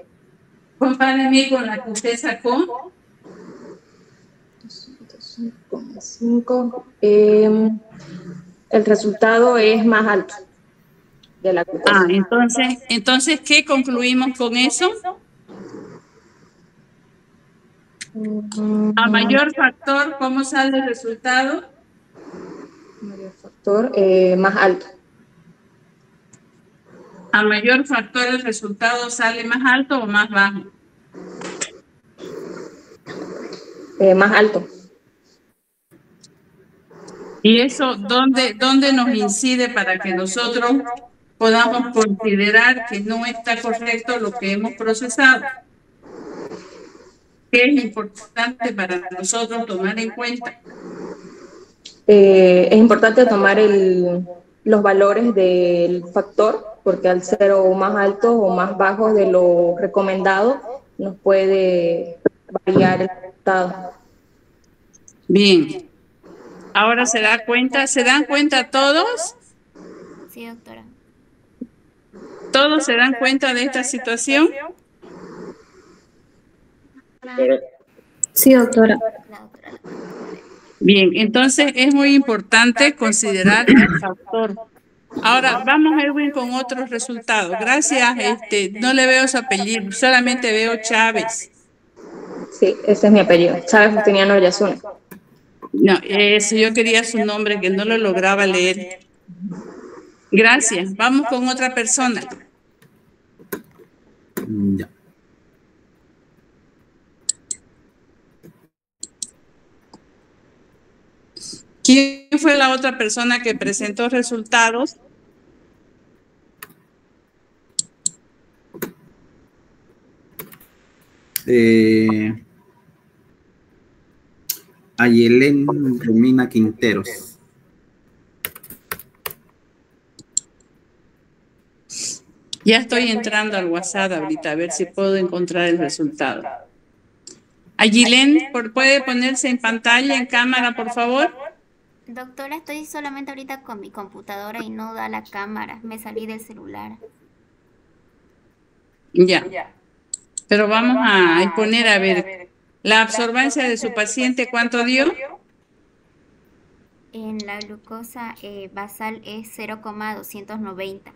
Compáreme con la que usted sacó. 205,5. El resultado es más alto de la glucosa. Entonces, ¿qué concluimos con eso? A mayor factor, ¿cómo sale el resultado? Mayor factor, más alto. A mayor factor, ¿el resultado sale más alto o más bajo? Más alto. ¿Y eso dónde nos incide para que nosotros podamos considerar que no está correcto lo que hemos procesado? ¿Qué es importante para nosotros tomar en cuenta? Es importante tomar los valores del factor, porque al ser o más altos o más bajos de lo recomendado, nos puede variar el resultado. Bien. Ahora ¿se dan cuenta todos? Sí, doctora. ¿Todos se dan cuenta de esta situación? Sí, doctora. Bien, entonces es muy importante considerar el factor. Ahora vamos, Edwin, con otros resultados. Gracias, no le veo su apellido, solamente veo Chávez. Sí, ese es mi apellido, Chávez Justiniano Yasuna. No, eso yo quería su nombre, que no lo lograba leer. Gracias. Vamos con otra persona. Ya. ¿Quién fue la otra persona que presentó resultados? Ayelen Romina Quinteros. Ya estoy entrando al WhatsApp ahorita a ver si puedo encontrar el resultado. Ayelen, ¿puede ponerse en pantalla, en cámara, por favor? Doctora, estoy solamente ahorita con mi computadora y no da la cámara. Me salí del celular. Ya. Pero vamos a poner, a ver, la absorbancia de su paciente, ¿cuánto dio? En la glucosa basal es 0,290.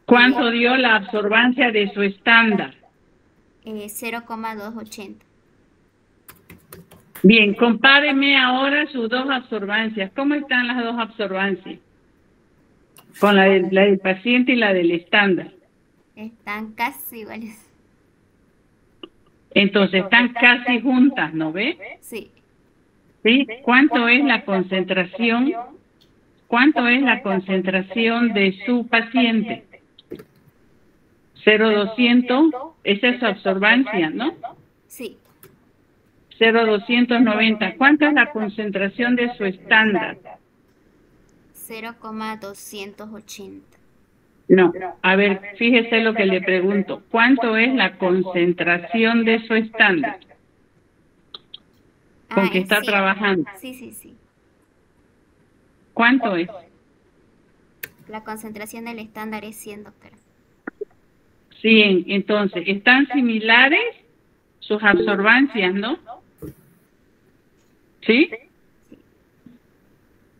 ¿Cuánto dio la absorbancia de su estándar? 0,280. Bien, compáreme ahora sus dos absorbancias. ¿Cómo están las dos absorbancias? Con la del paciente y la del estándar. Están casi iguales. Entonces están casi juntas, ¿no ve? Sí. ¿Sí? ¿Cuánto es la concentración? ¿Cuánto es la concentración de su paciente? 0,200, esa es su absorbancia, ¿no? Sí. 0,290. ¿Cuánto es la concentración de su estándar? 0,280. No, a ver, fíjese lo que le pregunto. ¿Cuánto es la concentración de su estándar con que está sí. trabajando? Sí. ¿Cuánto es? La concentración del estándar es 100, doctora. 100. Entonces, ¿están similares sus absorbancias, no? ¿Sí?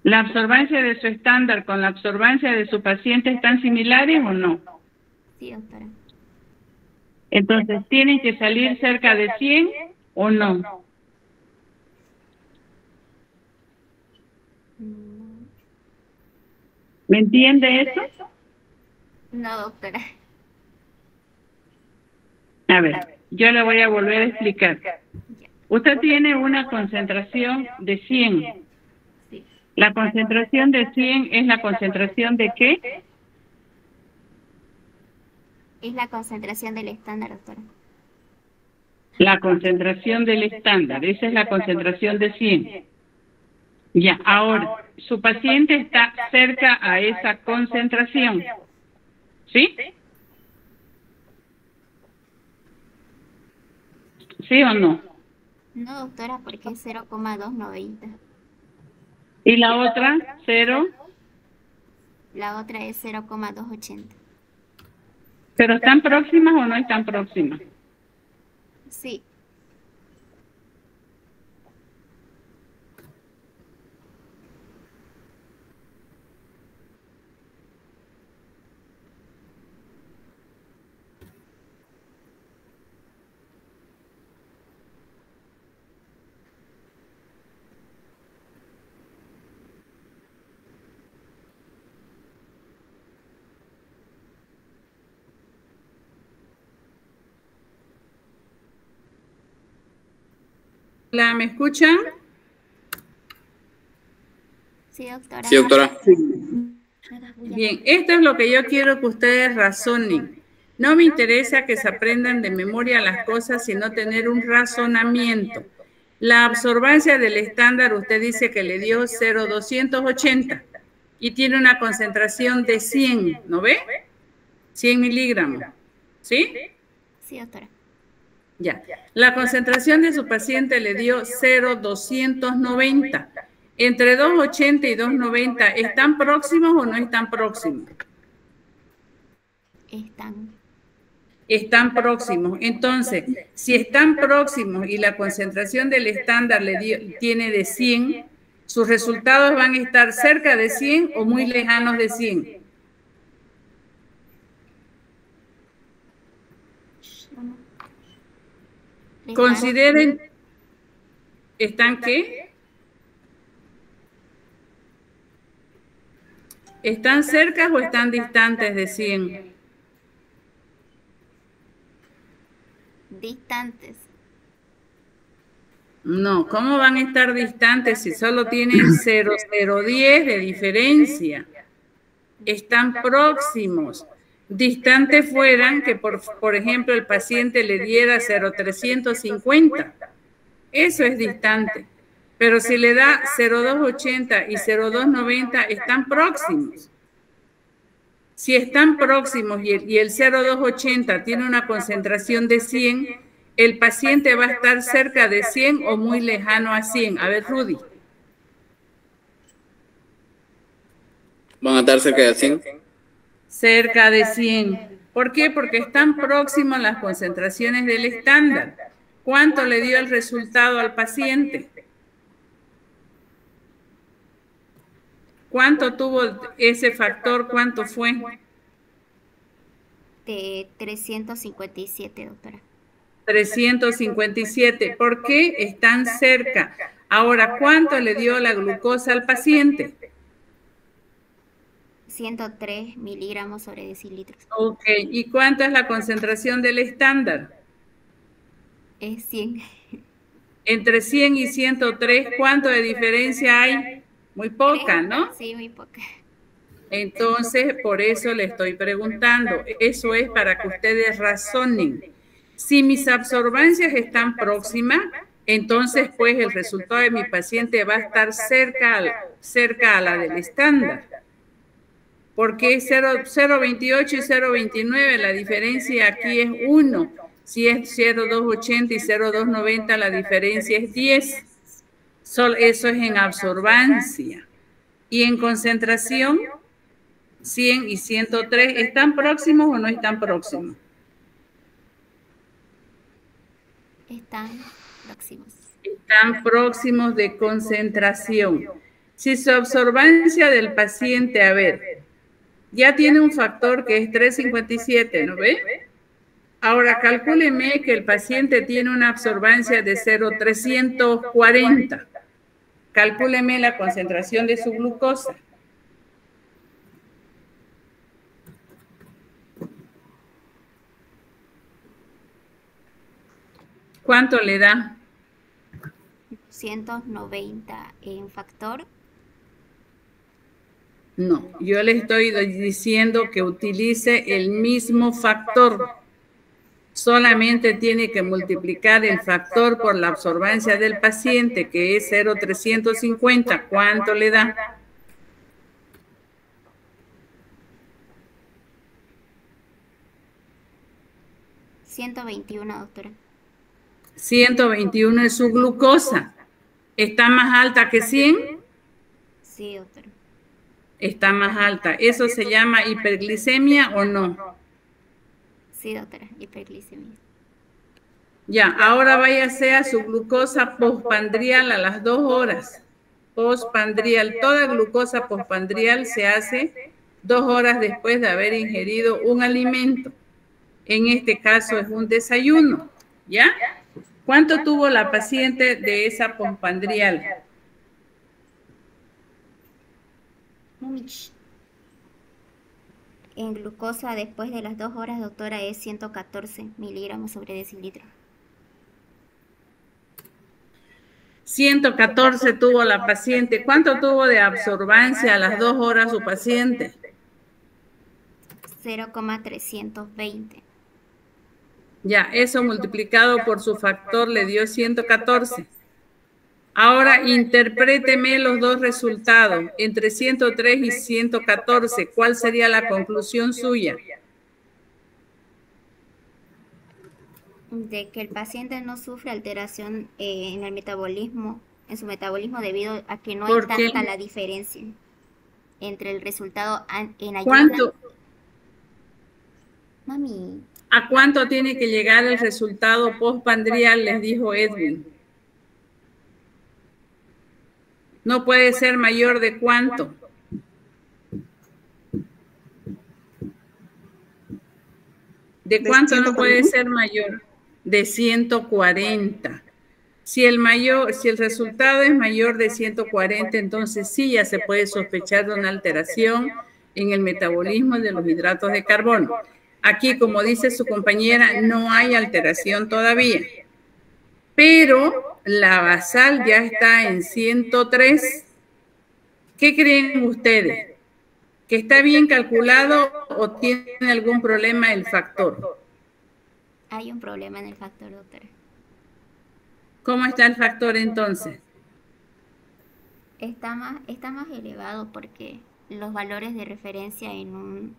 ¿La absorbancia de su estándar con la absorbancia de su paciente están similares o no? Sí, doctora. Entonces, ¿tienen que salir cerca de 100 o no? ¿Me entiende eso? No, doctora. A ver, yo le voy a volver a explicar. Usted tiene una concentración de 100. Sí. ¿La concentración de 100 es la concentración de qué? Es la concentración del estándar, doctora. La concentración del estándar, esa es la concentración de 100. Ya, ahora, su paciente está cerca a esa concentración. ¿Sí? ¿Sí o no? No, doctora, porque es 0,290. ¿Y la otra? ¿0? La otra es 0,280. ¿Pero están próximas o no están próximas? Sí. ¿Me escuchan? Sí, doctora. Sí, doctora. Bien, esto es lo que yo quiero que ustedes razonen. No me interesa que se aprendan de memoria las cosas, sino tener un razonamiento. La absorbancia del estándar, usted dice que le dio 0,280 y tiene una concentración de 100, ¿no ve? 100 miligramos, ¿sí? Sí, doctora. Ya. La concentración de su paciente le dio 0,290. Entre 280 y 290, ¿están próximos o no están próximos? Están próximos. Entonces, si están próximos y la concentración del estándar tiene de 100, sus resultados van a estar cerca de 100 o muy lejanos de 100. Consideren, ¿están qué? ¿Están cerca o están distantes de 100? Distantes. No, ¿cómo van a estar distantes si solo tienen 0,010 de diferencia? Están próximos. Distantes fueran que, por ejemplo, el paciente le diera 0,350. Eso es distante. Pero si le da 0,280 y 0,290, están próximos. Si están próximos y el 0,280 tiene una concentración de 100, el paciente va a estar cerca de 100 o muy lejano a 100. A ver, Rudy. ¿Van a estar cerca de 100? Cerca de 100. ¿Por qué? Porque están próximas las concentraciones del estándar. ¿Cuánto le dio el resultado al paciente? ¿Cuánto tuvo ese factor? ¿Cuánto fue? De 357, doctora. 357. ¿Por qué? Están cerca. Ahora, ¿cuánto le dio la glucosa al paciente? 103 miligramos sobre decilitros. Ok, ¿y cuánto es la concentración del estándar? Es 100. Entre 100 y 103, ¿cuánto de diferencia hay? Muy poca, ¿no? Sí, muy poca. Entonces, por eso le estoy preguntando. Eso es para que ustedes razonen. Si mis absorbancias están próximas, entonces, pues, el resultado de mi paciente va a estar cerca a la del estándar. Porque es 0,28 y 0,29, la diferencia aquí es 1. Si es 0,280 y 0,290, la diferencia es 10. Eso es en absorbancia. Y en concentración, 100 y 103, ¿están próximos o no están próximos? Están próximos. Están próximos de concentración. Si su absorbancia del paciente, a ver, ya tiene un factor que es 357, ¿no ve? Ahora, calcúleme que el paciente tiene una absorbancia de 0,340. Calcúleme la concentración de su glucosa. ¿Cuánto le da? 190 en factor. No, yo le estoy diciendo que utilice el mismo factor. Solamente tiene que multiplicar el factor por la absorbancia del paciente, que es 0,350. ¿Cuánto le da? $121, doctora. 121 es su glucosa. ¿Está más alta que 100? Sí, doctora. Está más alta. ¿Eso se llama hiperglicemia o no? Sí, doctora, hiperglicemia. Ya, ahora váyase a su glucosa postpandrial a las 2 horas. Postpandrial, toda glucosa postpandrial se hace 2 horas después de haber ingerido un alimento. En este caso es un desayuno, ¿ya? ¿Cuánto tuvo la paciente de esa postpandrial? En glucosa después de las 2 horas, doctora, es 114 miligramos sobre decilitro. 114 tuvo la paciente. ¿Cuánto tuvo de absorbancia a las 2 horas su paciente? 0,320. Ya, eso multiplicado por su factor le dio 114. Ahora interpréteme los dos resultados, entre 103 y 114. ¿Cuál sería la conclusión suya? De que el paciente no sufre alteración en el metabolismo, en su metabolismo, debido a que no hay tanta la diferencia entre el resultado en ayuno. ¿Cuánto? Mami. ¿A cuánto tiene que llegar el resultado postpandrial? Les dijo Edwin. No puede ser mayor de ¿cuánto? ¿De cuánto no puede ser mayor? De 140. Si el resultado es mayor de 140, entonces sí ya se puede sospechar de una alteración en el metabolismo de los hidratos de carbono. Aquí, como dice su compañera, no hay alteración todavía. Pero la basal ya está en 103. ¿Qué creen ustedes? ¿Que está bien calculado o tiene algún problema el factor? Hay un problema en el factor, doctora. ¿Cómo está el factor entonces? Está más elevado porque los valores de referencia en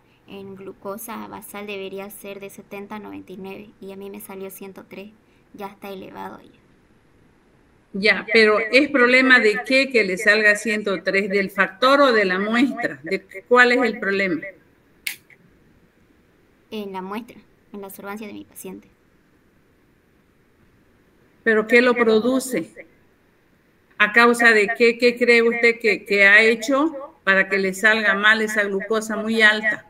glucosa basal debería ser de 70 a 99 y a mí me salió 103. Ya está elevado ya. Ya, pero ¿es problema de qué que le salga 103? ¿Del factor o de la muestra? ¿Cuál es el problema? En la muestra, en la absorbancia de mi paciente. ¿Pero qué lo produce? ¿A causa de qué? ¿Qué cree usted que ha hecho para que le salga mal esa glucosa muy alta?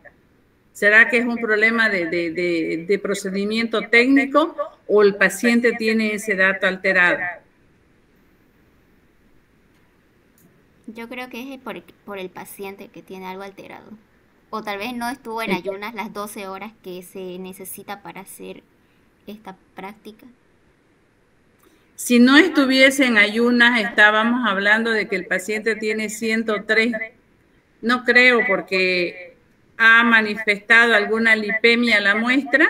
¿Será que es un problema de procedimiento técnico o el paciente tiene ese dato alterado? Yo creo que es por el paciente que tiene algo alterado. O tal vez no estuvo en ayunas las 12 horas que se necesita para hacer esta práctica. Si no estuviese en ayunas, estábamos hablando de que el paciente tiene 103. No creo, porque ha manifestado alguna lipemia a la muestra.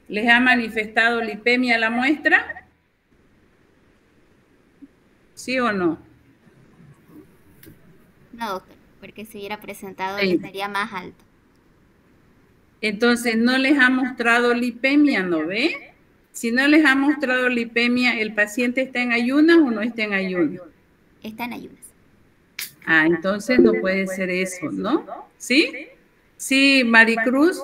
¿Les ha manifestado lipemia a la muestra? ¿Sí o no? No, doctor, porque si hubiera presentado Sí. estaría más alto. Entonces, no les ha mostrado lipemia, ¿no ve? Si no les ha mostrado lipemia, ¿el paciente está en ayunas o no está en ayunas? Está en ayunas. Ah, entonces no puede ser eso, ¿no? ¿Sí? Sí, Maricruz.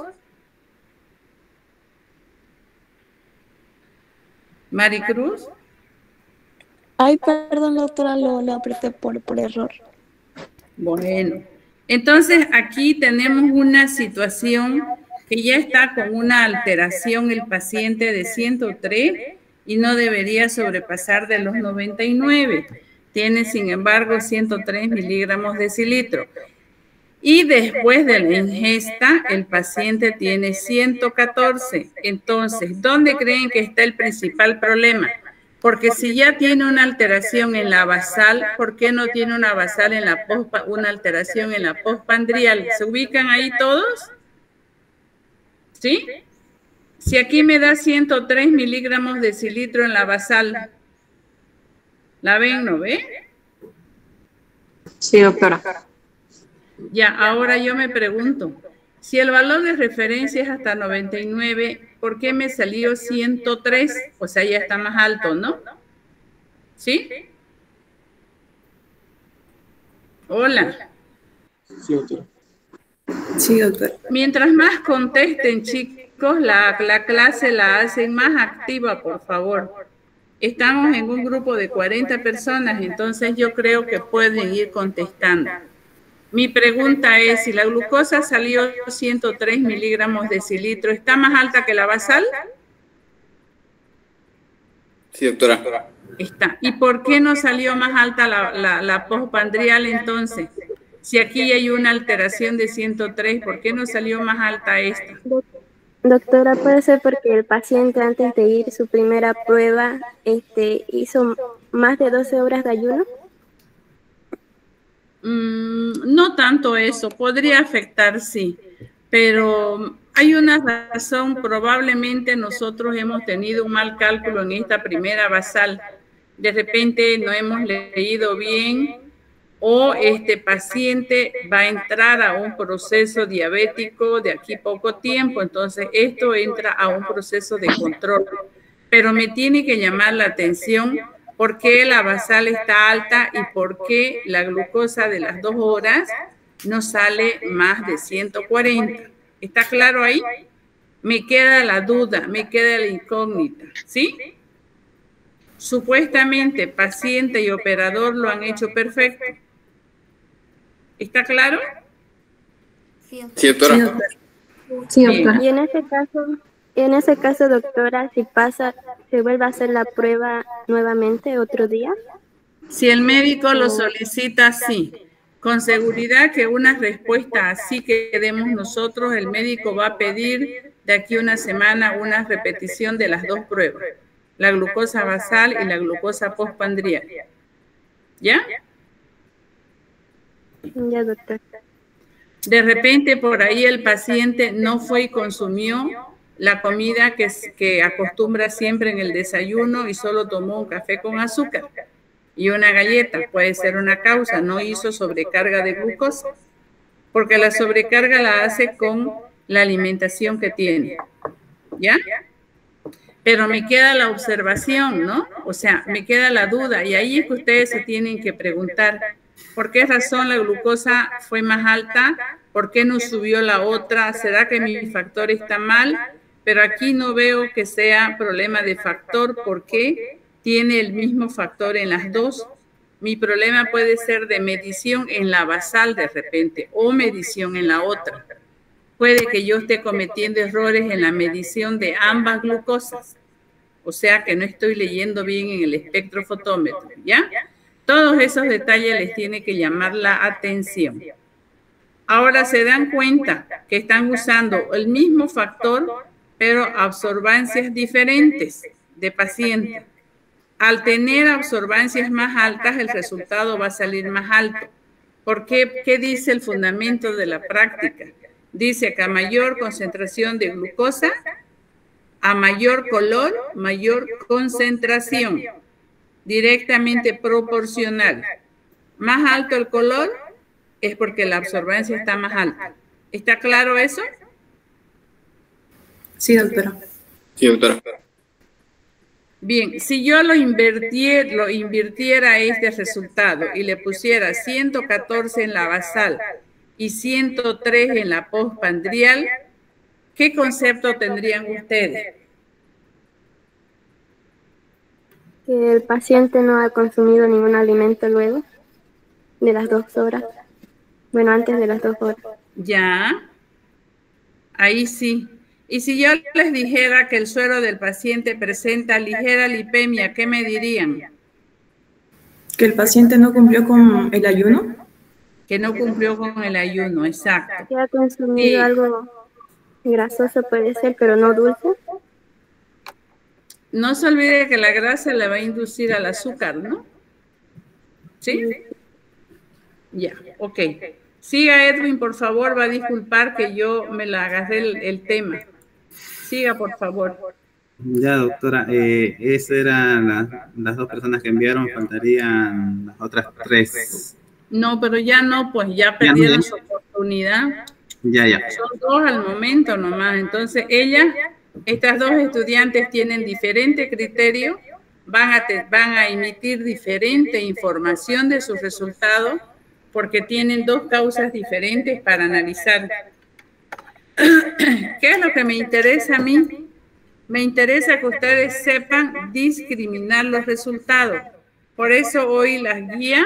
Maricruz. Ay, perdón, doctora, lo apreté por error. Bueno, entonces aquí tenemos una situación que ya está con una alteración el paciente de 103 y no debería sobrepasar de los 99. Tiene, sin embargo, 103 miligramos de decilitro. Y después de la ingesta, el paciente tiene 114. Entonces, ¿dónde creen que está el principal problema? Porque si ya tiene una alteración en la basal, ¿por qué no tiene una basal en la una alteración en la postpandrial? ¿Se ubican ahí todos? ¿Sí? Si aquí me da 103 miligramos de decilitro en la basal, ¿la ven, no ve? Sí, doctora. Ya, ahora yo me pregunto, si el valor de referencia es hasta 99, ¿por qué me salió 103? O sea, ya está más alto, ¿no? ¿Sí? Hola. Sí, doctora. Sí, doctora. Mientras más contesten, chicos, la clase la hacen más activa, por favor. Estamos en un grupo de 40 personas, entonces yo creo que pueden ir contestando. Mi pregunta es, si la glucosa salió 103 miligramos de decilitro, ¿está más alta que la basal? Sí, doctora. Está. ¿Y por qué no salió más alta la postpandrial entonces? Si aquí hay una alteración de 103, ¿por qué no salió más alta esta? Doctora, puede ser porque el paciente antes de ir su primera prueba hizo más de 12 horas de ayuno. No tanto eso, podría afectar, sí, pero hay una razón, probablemente nosotros hemos tenido un mal cálculo en esta primera basal, de repente no hemos leído bien o este paciente va a entrar a un proceso diabético de aquí poco tiempo, entonces esto entra a un proceso de control, pero me tiene que llamar la atención por qué la basal está alta y por qué la glucosa de las 2 horas no sale más de 140. ¿Está claro ahí? Me queda la duda, me queda la incógnita, ¿sí? Supuestamente paciente y operador lo han hecho perfecto. ¿Está claro? Sí, doctora. Sí, doctora. Y en ese caso, doctora, si pasa, ¿se vuelve a hacer la prueba nuevamente otro día? Si el médico lo solicita, sí. Con seguridad que una respuesta así que demos nosotros, el médico va a pedir de aquí a una semana una repetición de las 2 pruebas, la glucosa basal y la glucosa postpandrial. ¿Ya? Ya, doctor. De repente por ahí el paciente no fue y consumió la comida que acostumbra siempre en el desayuno y solo tomó un café con azúcar y una galleta, puede ser una causa, no hizo sobrecarga de glucosa, porque la sobrecarga la hace con la alimentación que tiene, ¿ya? Pero me queda la observación, ¿no? O sea, me queda la duda y ahí es que ustedes se tienen que preguntar, ¿por qué razón la glucosa fue más alta? ¿Por qué no subió la otra? ¿Será que mi factor está mal? Pero aquí no veo que sea problema de factor porque tiene el mismo factor en las 2. Mi problema puede ser de medición en la basal de repente o medición en la otra. puede que yo esté cometiendo errores en la medición de ambas glucosas. O sea que no estoy leyendo bien en el espectrofotómetro, ¿ya? Todos esos detalles les tiene que llamar la atención. Ahora se dan cuenta que están usando el mismo factor, pero absorbancias diferentes de paciente. Al tener absorbancias más altas, el resultado va a salir más alto. ¿Por qué? ¿Qué dice el fundamento de la práctica? Dice que a mayor concentración de glucosa, a mayor color, mayor concentración, directamente proporcional. Más alto el color es porque la absorbancia está más alta. ¿Está claro eso? Sí, doctora. Sí, doctora. Bien, si yo lo invirtiera este resultado y le pusiera 114 en la basal y 103 en la postpandrial, ¿qué concepto tendrían ustedes? Que el paciente no ha consumido ningún alimento luego de las 2 horas. Bueno, antes de las 2 horas. Ya, ahí sí. Y si yo les dijera que el suero del paciente presenta ligera lipemia, ¿qué me dirían? ¿Que el paciente no cumplió con el ayuno? Que no cumplió con el ayuno, exacto. Que ha consumido algo grasoso puede ser, pero no dulce. No se olvide que la grasa le va a inducir al azúcar, ¿no? ¿Sí? Ya, ok. Siga, Edwin, por favor, va a disculpar que yo me la agarré el tema. Siga, por favor. Ya, doctora, esas eran las 2 personas que enviaron, faltarían las otras 3. No, pero ya no, pues ya perdieron su oportunidad. Ya. Son 2 al momento nomás. Entonces, estas 2 estudiantes tienen diferente criterio, van a emitir diferente información de sus resultados porque tienen 2 causas diferentes para analizar. ¿Qué es lo que me interesa a mí? Me interesa que ustedes sepan discriminar los resultados. Por eso hoy las guías,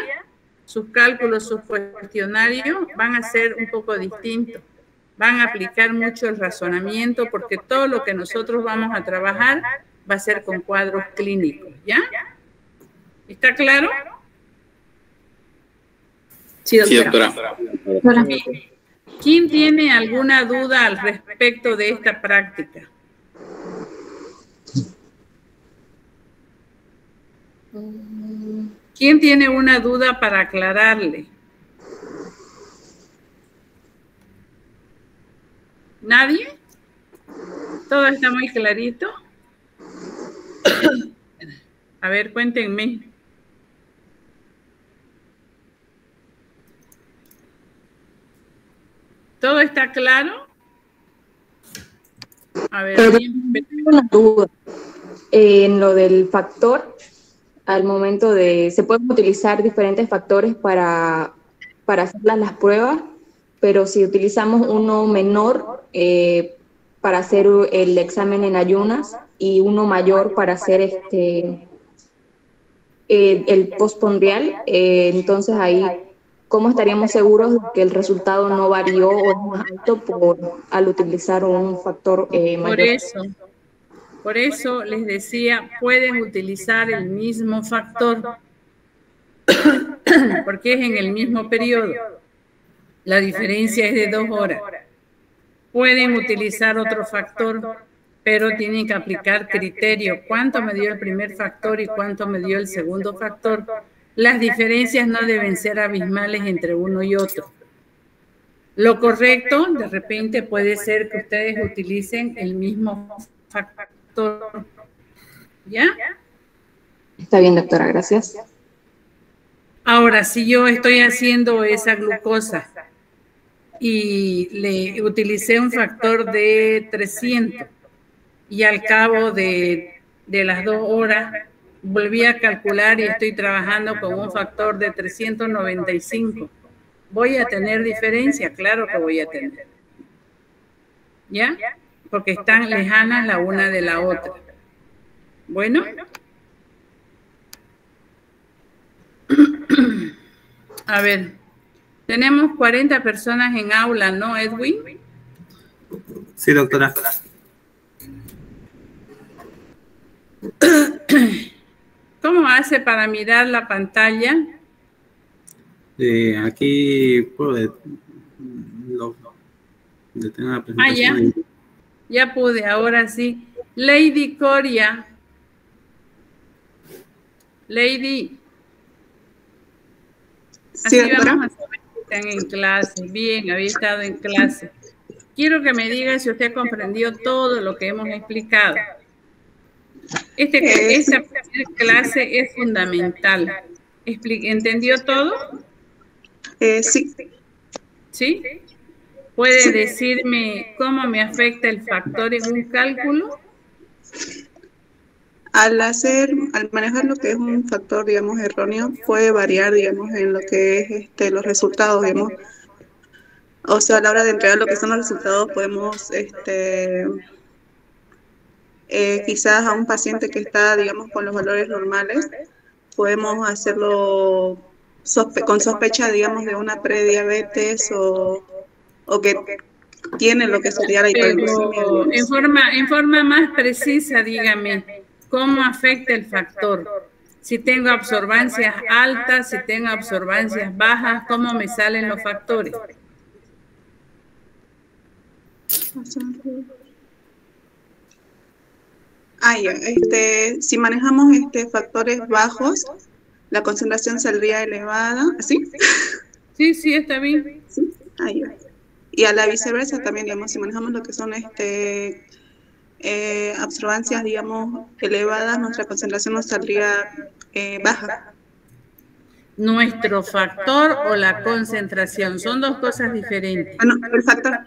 sus cálculos, sus cuestionarios van a ser un poco distintos. Van a aplicar mucho el razonamiento porque todo lo que nosotros vamos a trabajar va a ser con cuadros clínicos, ¿ya? ¿Está claro? Sí, doctora. Sí, doctora. ¿Quién tiene alguna duda al respecto de esta práctica? ¿Quién tiene una duda para aclararle? ¿Nadie? ¿Todo está muy clarito? A ver, cuéntenme. ¿Todo está claro? A ver, tengo una duda. En lo del factor, al momento de... Se pueden utilizar diferentes factores para hacer las pruebas, pero si utilizamos uno menor para hacer el examen en ayunas y uno mayor para hacer el postprandial, entonces ahí, ¿cómo estaríamos seguros de que el resultado no varió o es más alto al utilizar un factor mayor? Por eso les decía, pueden utilizar el mismo factor, porque es en el mismo periodo. La diferencia es de 2 horas. Pueden utilizar otro factor, pero tienen que aplicar criterio. ¿Cuánto me dio el primer factor y cuánto me dio el segundo factor? Las diferencias no deben ser abismales entre uno y otro. Lo correcto, de repente, puede ser que ustedes utilicen el mismo factor. ¿Ya? Está bien, doctora, gracias. Ahora, si yo estoy haciendo esa glucosa y le utilicé un factor de 300 y al cabo de las 2 horas volví a calcular y estoy trabajando con un factor de 395, ¿voy a tener diferencia? Claro que voy a tener. ¿Ya? Porque están lejanas la una de la otra. Bueno. A ver, tenemos 40 personas en aula, ¿no, Edwin? Sí, doctora. ¿Cómo hace para mirar la pantalla? Aquí puedo detener la presentación. Ya pude, ahora sí. Lady Coria. Lady. Así vamos a saber que están en clase. Bien, había estado en clase. Quiero que me diga si usted comprendió todo lo que hemos explicado. Esta clase es fundamental. ¿Entendió todo? Sí. ¿Sí? ¿Puede decirme cómo me afecta el factor en un cálculo? Al manejar lo que es un factor, digamos, erróneo, puede variar, digamos, en lo que es los resultados, digamos. O sea, a la hora de entregar lo que son los resultados, podemos, quizás a un paciente que está, digamos, con los valores normales, podemos hacerlo con sospecha, digamos, de una prediabetes o que tiene lo que sería la hiperglucemia. En forma más precisa, dígame, ¿cómo afecta el factor? Si tengo absorbancias altas, si tengo absorbancias bajas, ¿cómo me salen los factores? Si manejamos factores bajos, la concentración saldría elevada, ¿así? Sí, está bien. ¿Sí? Y a la viceversa también, digamos, si manejamos lo que son absorbancias, digamos, elevadas, nuestra concentración nos saldría baja. ¿Nuestro factor o la concentración? Son dos cosas diferentes. No, el factor.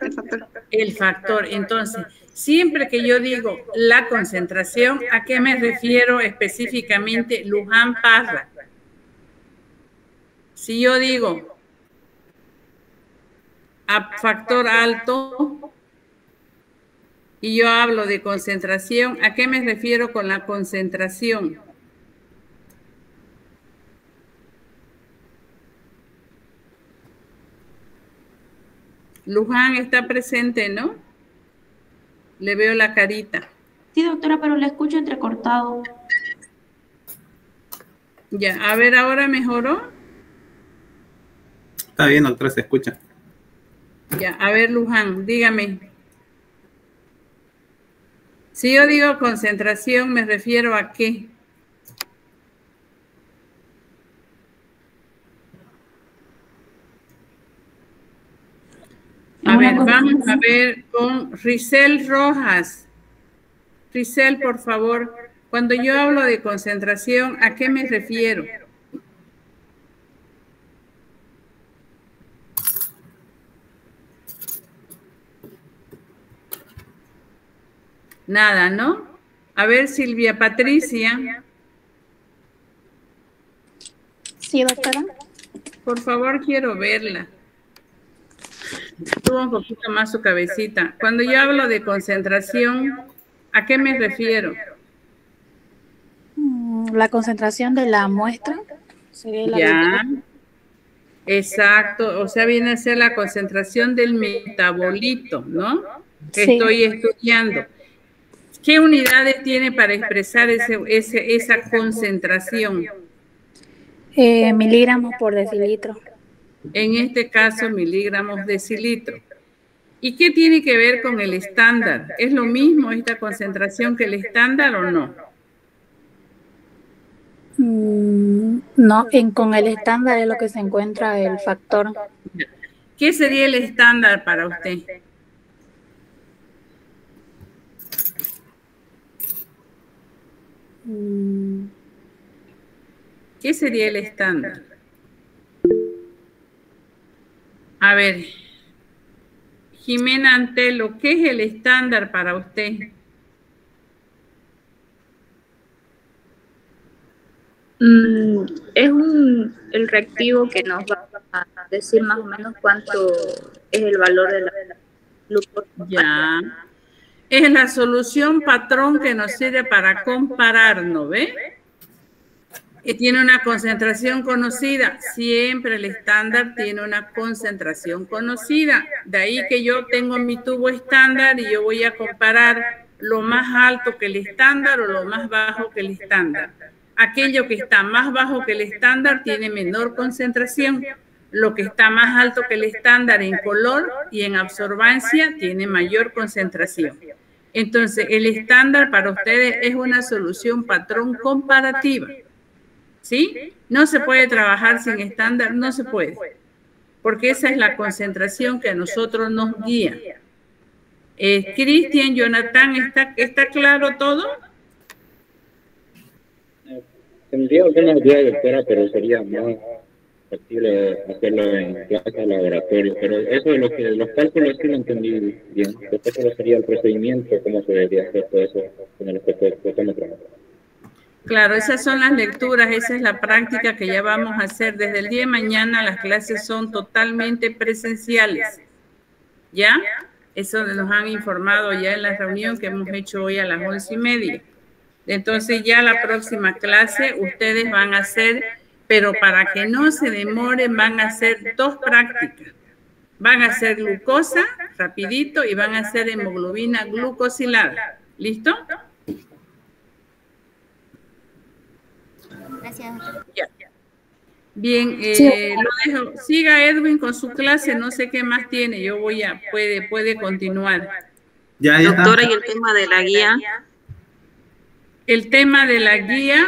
El factor. Entonces, siempre que yo digo la concentración, ¿a qué me refiero específicamente? Luján Parra. Si yo digo a factor alto y yo hablo de concentración, ¿a qué me refiero con la concentración? Luján está presente, ¿no? Le veo la carita. Sí, doctora, pero la escucho entrecortado. Ya, a ver, ¿ahora mejoró? Está bien, doctora, se escucha. Ya, a ver, Luján, dígame. Si yo digo concentración, ¿me refiero a qué? A ver, vamos a ver con Risel Rojas. Risel, por favor, cuando yo hablo de concentración, ¿a qué me refiero? Nada, ¿no? A ver, Silvia Patricia. Sí, doctora. Por favor, quiero verla. Suba un poquito más su cabecita. Cuando yo hablo de concentración, ¿a qué me refiero? La concentración de la muestra. Ya. Exacto. O sea, viene a ser la concentración del metabolito, ¿no? Que estoy estudiando. ¿Qué unidades tiene para expresar esa concentración? Miligramos por decilitro. En este caso, miligramos decilitro. ¿Y qué tiene que ver con el estándar? ¿Es lo mismo esta concentración que el estándar o no? No, con el estándar es lo que se encuentra el factor. ¿Qué sería el estándar para usted? ¿Qué sería el estándar? A ver, Jimena Antelo, ¿qué es el estándar para usted? Es el reactivo que nos va a decir más o menos cuánto es el valor de la glucosa. Ya. Es la solución patrón que nos sirve para comparar, ¿no ve? tiene una concentración conocida. Siempre el estándar tiene una concentración conocida. De ahí que yo tengo mi tubo estándar y yo voy a comparar lo más alto que el estándar o lo más bajo que el estándar. Aquello que está más bajo que el estándar tiene menor concentración. Lo que está más alto que el estándar en color y en absorbancia tiene mayor concentración. Entonces, el estándar para ustedes es una solución patrón comparativa. ¿Sí? No se puede trabajar sin estándar, no se puede. Porque esa es la concentración que a nosotros nos guía. Cristian, Jonathan, ¿está claro todo? Tendría alguna duda, doctora, pero sería más factible hacerlo en clase de laboratorio. Pero eso de los cálculos sí lo entendí bien. Después solo sería el procedimiento, cómo se debería hacer todo eso con el especulometro. Claro, esas son las lecturas, esa es la práctica que ya vamos a hacer. Desde el día de mañana las clases son totalmente presenciales. ¿Ya? Eso nos han informado ya en la reunión que hemos hecho hoy a las 11:30. Entonces ya la próxima clase ustedes van a hacer, pero para que no se demoren, van a hacer 2 prácticas. Van a hacer glucosa, rapidito, y van a hacer hemoglobina glucosilada. ¿Listo? Gracias, doctora. Ya. Bien, lo dejo. Siga Edwin con su clase, no sé qué más tiene. Yo voy a, puede continuar. Ya doctora, ¿y el tema de la guía? El tema de la guía,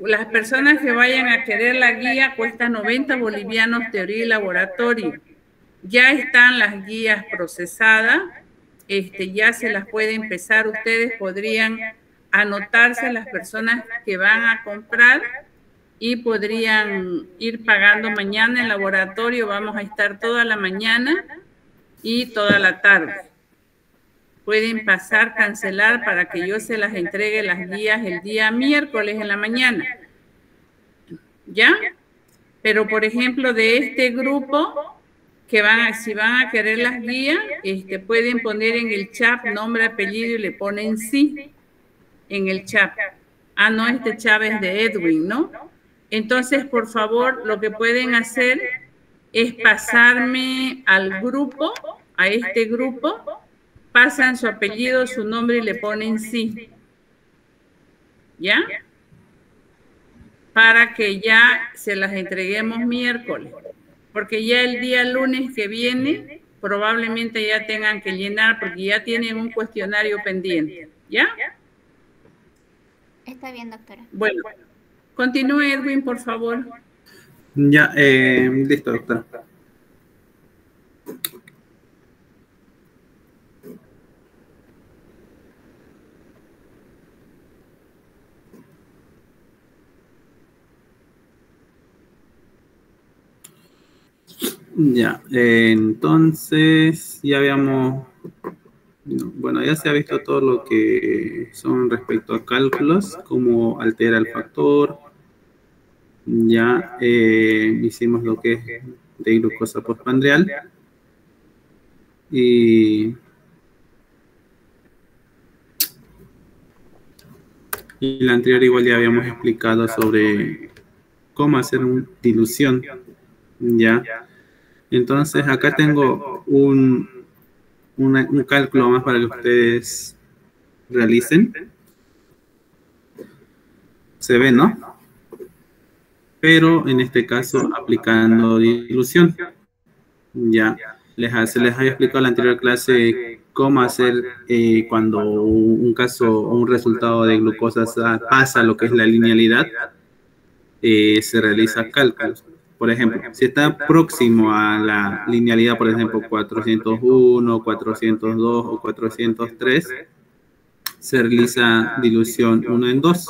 las personas que vayan a querer la guía cuesta 90 bolivianos teoría y laboratorio. Ya están las guías procesadas, ya se las puede empezar. Ustedes podrían anotarse las personas que van a comprar y podrían ir pagando mañana en laboratorio. Vamos a estar toda la mañana y toda la tarde. Pueden pasar, cancelar para que yo se las entregue las guías el día miércoles en la mañana. ¿Ya? Pero, por ejemplo, de este grupo, que si van a querer las guías, pueden poner en el chat nombre, apellido y le ponen sí en el chat. Ah, no, este chat es de Edwin, ¿no? Entonces, por favor, lo que pueden hacer es pasarme al grupo, a este grupo, pasan su apellido, su nombre y le ponen sí. ¿Ya? Para que ya se las entreguemos miércoles. Porque ya el día lunes que viene, probablemente ya tengan que llenar, porque ya tienen un cuestionario pendiente. ¿Ya? Está bien, doctora. Bueno, continúe, Edwin, por favor. Ya, listo, doctora. Ya, entonces ya habíamos, bueno, ya se ha visto todo lo que son respecto a cálculos, cómo altera el factor. Ya hicimos lo que es de glucosa postprandial. Y la anterior igual ya habíamos explicado sobre cómo hacer una dilución. Ya. Entonces acá tengo un cálculo más para que ustedes realicen. Se ve, ¿no? Pero en este caso aplicando dilución. Ya. Les había explicado en la anterior clase cómo hacer cuando un caso o un resultado de glucosa pasa lo que es la linealidad. Se realiza cálculos. Por ejemplo, si está próximo a la linealidad, por ejemplo, 401, 402 o 403, se realiza dilución 1 en 2.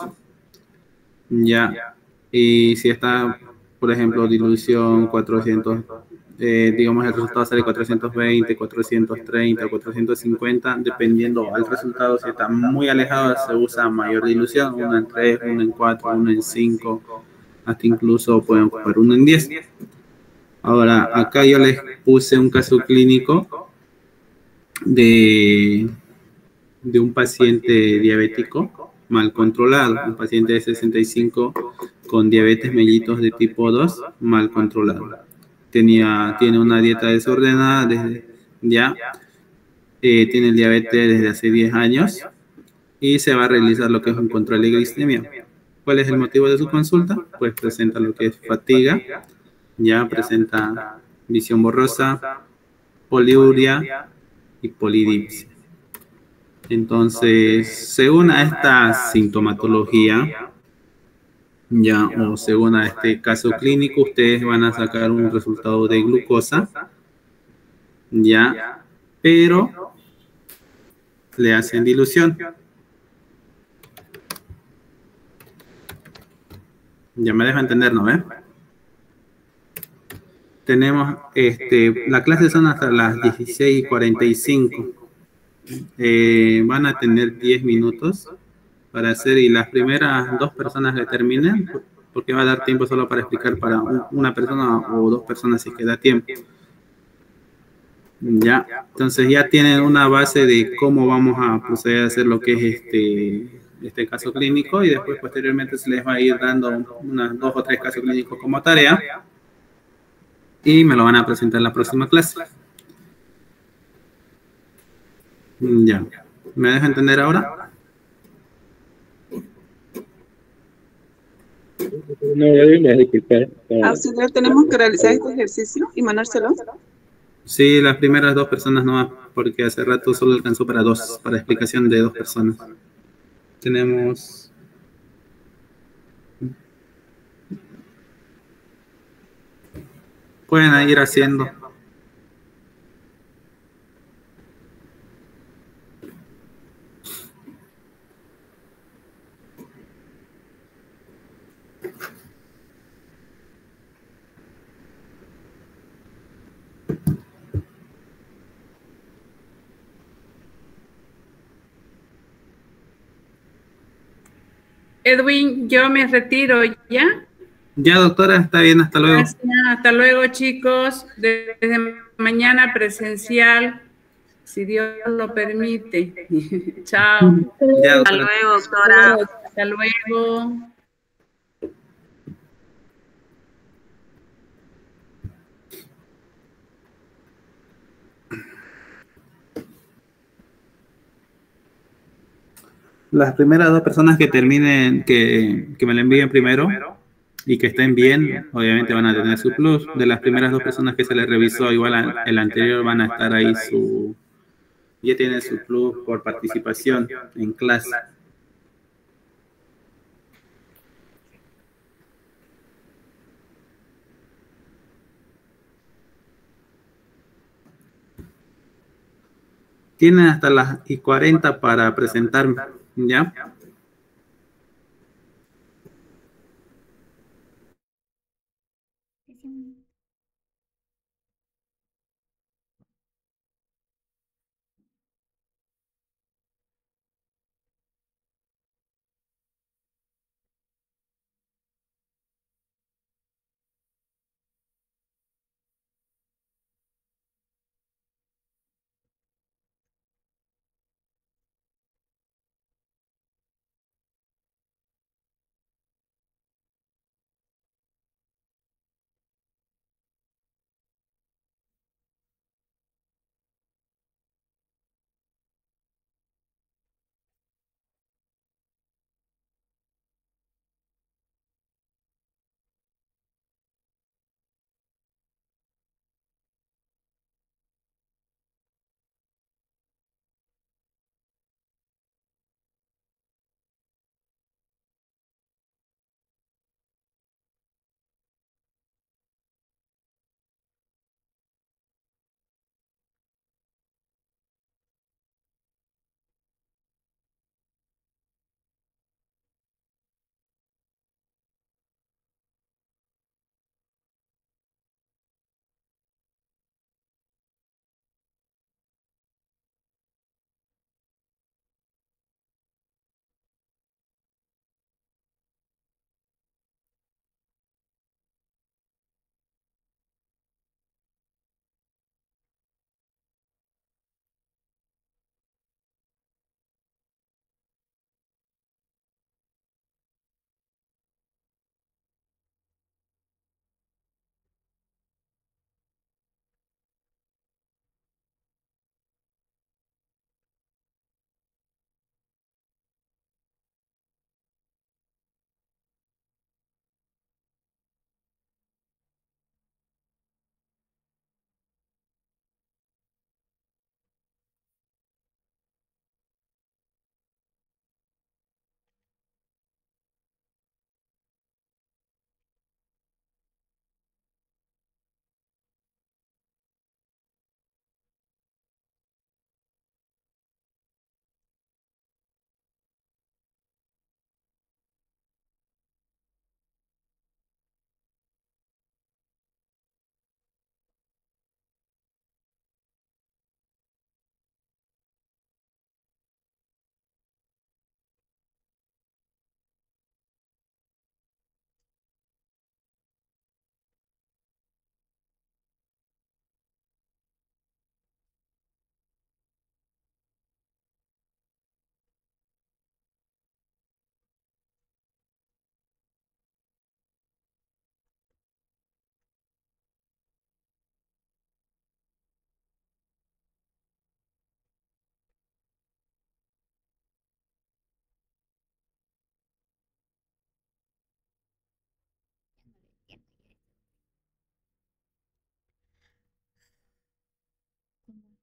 Ya. Y si está, por ejemplo, dilución 400, digamos el resultado sale 420, 430, 450, dependiendo al resultado, si está muy alejado se usa mayor dilución, 1 en 3, 1 en 4, 1 en 5, hasta incluso pueden ocupar 1 en 10. Ahora, acá yo les puse un caso clínico de un paciente diabético mal controlado, un paciente de 65 con diabetes mellitus de tipo 2 mal controlado. Tiene una dieta desordenada tiene el diabetes desde hace 10 años y se va a realizar lo que es un control de glicemia. ¿Cuál es el motivo de su consulta? Pues presenta lo que es fatiga, presenta visión borrosa, poliuria y polidipsia. Entonces, según a esta sintomatología, o según a este caso clínico, ustedes van a sacar un resultado de glucosa, pero le hacen dilución. Ya me deja entender, ¿no? Tenemos, la clase son hasta las 16:45. Van a tener 10 minutos para hacer, y las primeras 2 personas que terminen, porque va a dar tiempo solo para explicar para una persona o 2 personas si queda tiempo. Entonces ya tienen una base de cómo vamos a proceder a hacer lo que es este caso clínico, y después posteriormente se les va a ir dando unas 2 o 3 casos clínicos como tarea y me lo van a presentar en la próxima clase. ¿Me deja entender ahora? No, disculpar. Auxiliar, tenemos que realizar este ejercicio y mandárselo. Sí, las primeras 2 personas no, porque hace rato solo alcanzó para 2, para explicación de 2 personas. Tenemos... Pueden ir haciendo. Edwin, yo me retiro ya. Ya, doctora, está bien, hasta luego. Gracias, hasta luego, chicos. Desde mañana presencial, si Dios lo permite. Chao. Ya, hasta doctora. luego, doctora. Hasta luego. Las primeras 2 personas que terminen, que me la envíen primero y que estén bien, obviamente van a tener su plus. De las primeras 2 personas que se les revisó, igual el anterior, van a estar ahí ya tienen su plus por participación en clase. Tienen hasta las 40 para presentarme, ¿ya?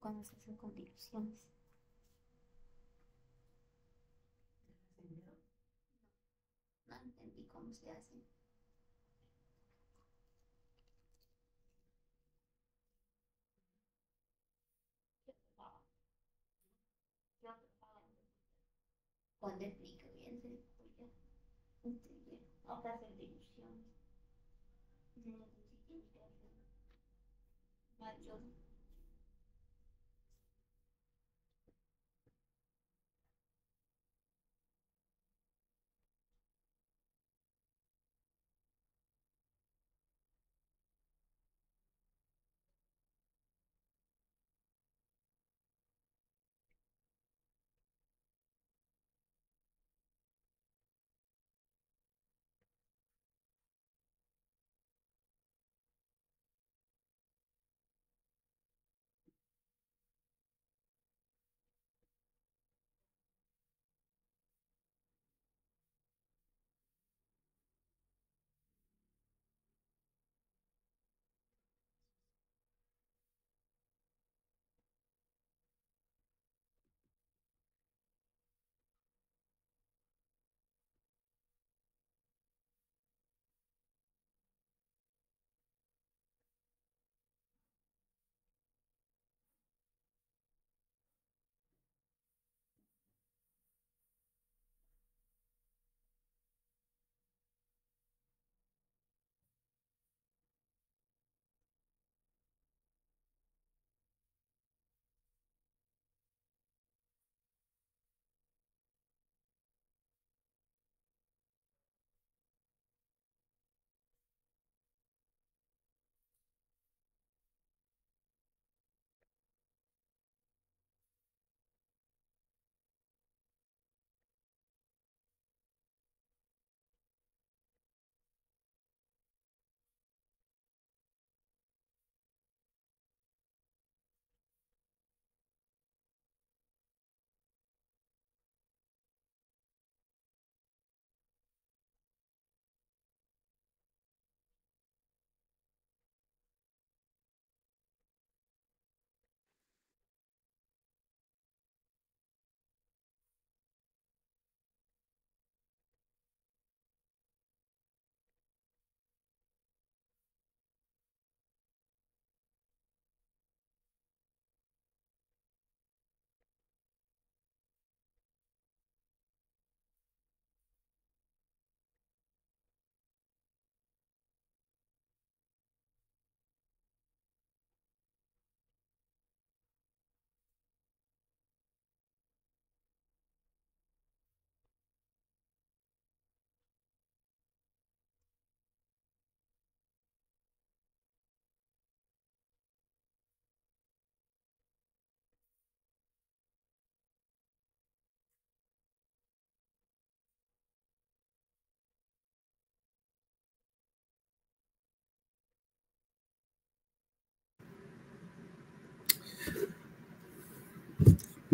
cuando se hacen con diluciones. No entendí cómo se hace. Cuando explique bien, se explica. Ahora hacer diluciones. No necesito que hacer mayor.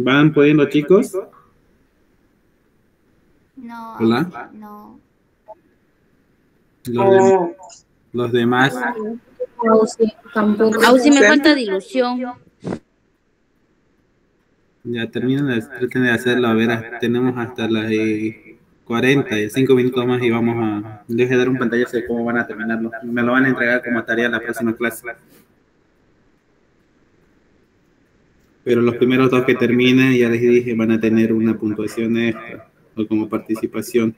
¿Van pudiendo, chicos? No, Hola. no. Los demás. Tampoco. Ausi, me falta dilución. Ya terminan, traten de hacerlo. A ver, tenemos hasta las 40 y 5 minutos más y vamos a... Les voy a dar un pantallazo de cómo van a terminarlo. Me lo van a entregar como tarea la próxima clase. Pero los primeros dos que terminen, ya les dije, van a tener una puntuación extra o como participación.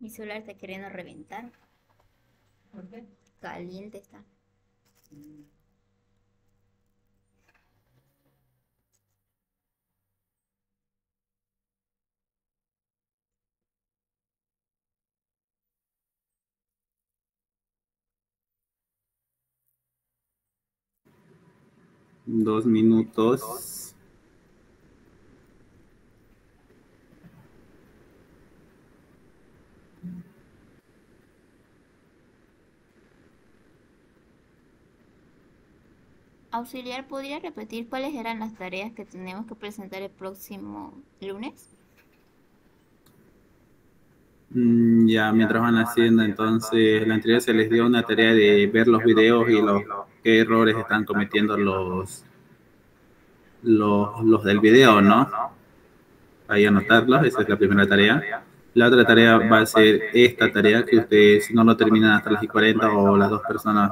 Mi celular está queriendo reventar. ¿Por qué? Caliente está. Dos minutos. Auxiliar, ¿podría repetir cuáles eran las tareas que tenemos que presentar el próximo lunes? Ya, mientras van haciendo, entonces, la anterior se les dio una tarea de ver los videos y los qué errores están cometiendo los del video, ¿no? Ahí anotarlos, esa es la primera tarea. La otra tarea va a ser esta tarea que ustedes, si no lo terminan hasta las 40 o las dos personas,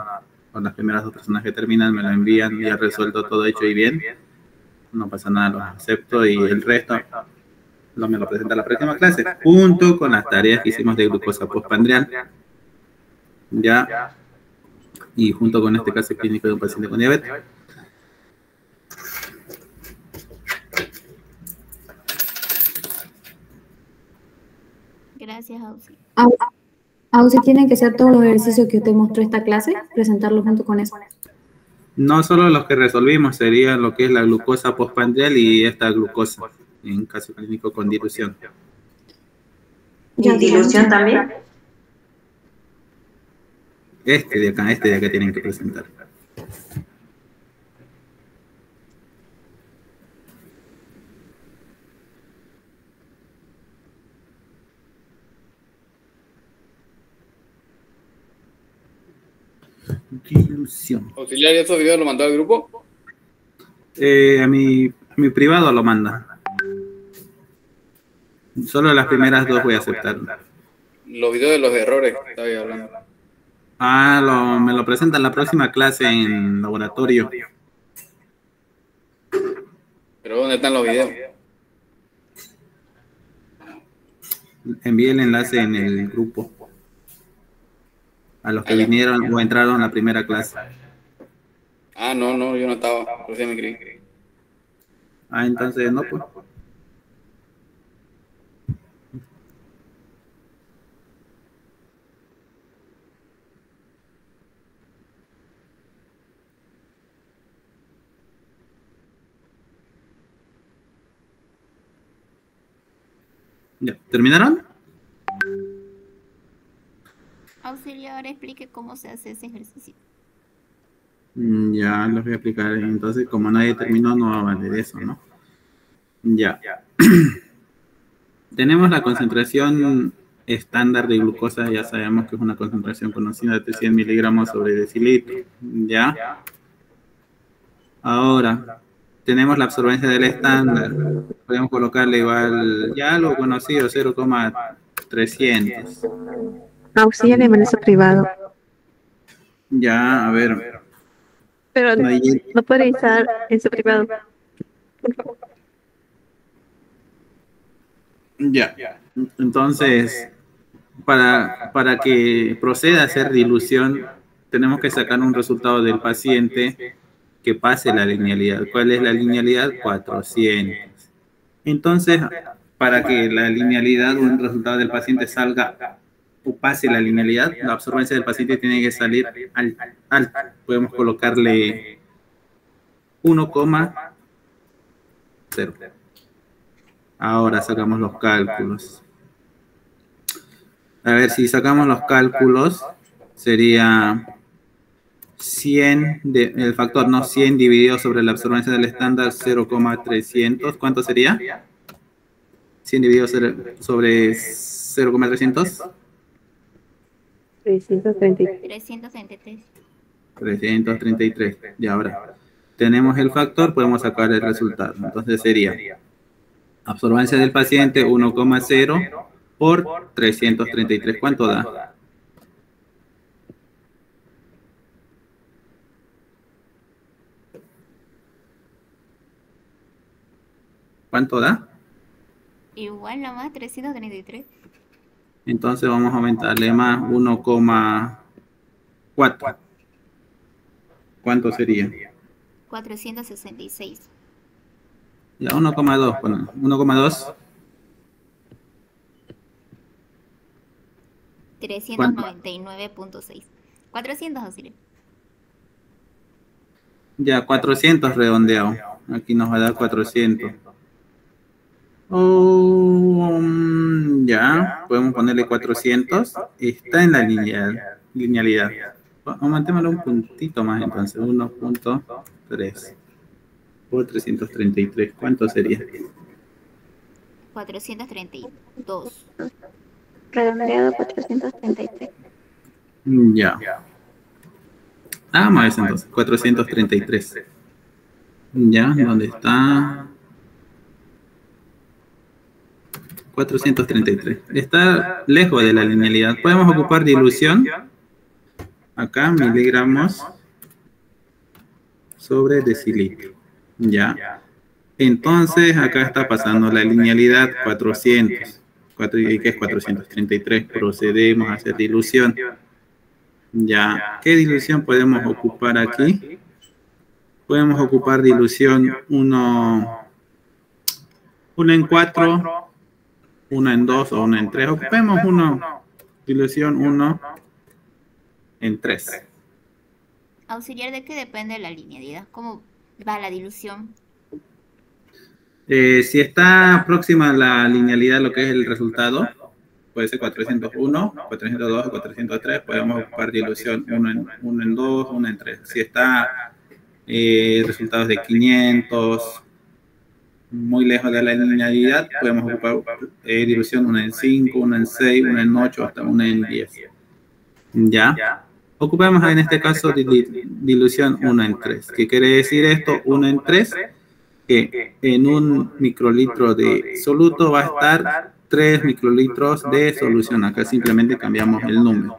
o las primeras dos personas que terminan, me lo envían ya resuelto, todo hecho y bien. No pasa nada, lo acepto y el resto me lo presenta la próxima clase, junto con las tareas que hicimos de glucosa postprandial. Ya, y junto con este caso clínico de un paciente con diabetes. Gracias, Auxi. Auxi, tienen que ser todos los ejercicios que usted mostró esta clase, presentarlos junto con eso. No solo los que resolvimos, sería lo que es la glucosa postprandial y esta glucosa, en caso clínico con dilución. ¿Y dilución también? Este de acá tienen que presentar. Dilución. Auxiliar, ¿y estos videos lo mandó al grupo? A mi privado lo manda. Solo las primeras dos voy a aceptar. Los videos de los errores que estaba hablando. Me lo presentan en la próxima clase en laboratorio. ¿Pero dónde están los videos? Envié el enlace en el grupo. A los que vinieron o entraron a la primera clase. No, yo no estaba. Recién me creí. Entonces no, pues. Ya, ¿terminaron? Auxiliar, explique cómo se hace ese ejercicio. Ya los voy a explicar. Entonces, como nadie terminó, no va a valer eso, ¿no? Ya. Tenemos la concentración estándar de glucosa, ya sabemos que es una concentración conocida de 100 miligramos sobre decilitro. Ya. Ahora, tenemos la absorbencia del estándar. Podemos colocarle igual, ya lo conocido, 0,300. Auxiliar en emaneso privado. Ya, a ver. Pero no puede estar en su privado. Ya. Entonces, para que proceda a hacer dilución, tenemos que sacar un resultado del paciente que pase la linealidad. ¿Cuál es la linealidad? 400. Entonces, para que la linealidad o el resultado del paciente salga o pase la linealidad, la absorbencia del paciente tiene que salir alta. Podemos colocarle 1,0. Ahora sacamos los cálculos. A ver, si sacamos los cálculos, sería 100, el factor no 100 dividido sobre la absorbencia del estándar 0,300. ¿Cuánto sería? 100 dividido sobre 0,300. 333. 333. Y ahora tenemos el factor, podemos sacar el resultado. Entonces sería absorbencia del paciente 1,0 por 333. ¿Cuánto da? ¿Cuánto da? Igual nomás 333. Entonces vamos a aumentarle más 1,4. ¿Cuánto sería? 466. Ya, 1,2. Bueno, 1,2. 399.6. 400, auxilio. Ya, 400 redondeado. Aquí nos va a dar 400. Ya, podemos ponerle 400. Está en la linealidad. Aumentémoslo un puntito más entonces. 1.3 por 333. ¿Cuánto sería? 432. Redondeado 433. Ya. Vamos a ver entonces. 433. Ya, ¿dónde está? 433. Está lejos de la linealidad. Podemos ocupar dilución. Acá, miligramos sobre decilitro. Ya. Entonces, acá está pasando la linealidad 400. ¿Y qué es 433? Procedemos a hacer dilución. Ya. ¿Qué dilución podemos ocupar aquí? Podemos ocupar dilución 1 en 4, 1 en 2 o 1 en 3. Ocupemos dilución 1 en 3. Auxiliar, ¿de qué depende la linealidad? ¿Cómo va la dilución? Si está próxima a la linealidad, lo que es el resultado, puede ser 401, 402 o 403, podemos ocupar dilución 1 en 2, 1 en 3. Si está resultados de 500, muy lejos de la linealidad, podemos ocupar dilución 1 en 5, 1 en 6, 1 en 8, hasta 1 en 10. ¿Ya? Ocupamos en este caso dilución 1 en 3. ¿Qué quiere decir esto? 1 en 3, que en un microlitro de soluto va a estar 3 microlitros de solución. Acá simplemente cambiamos el número.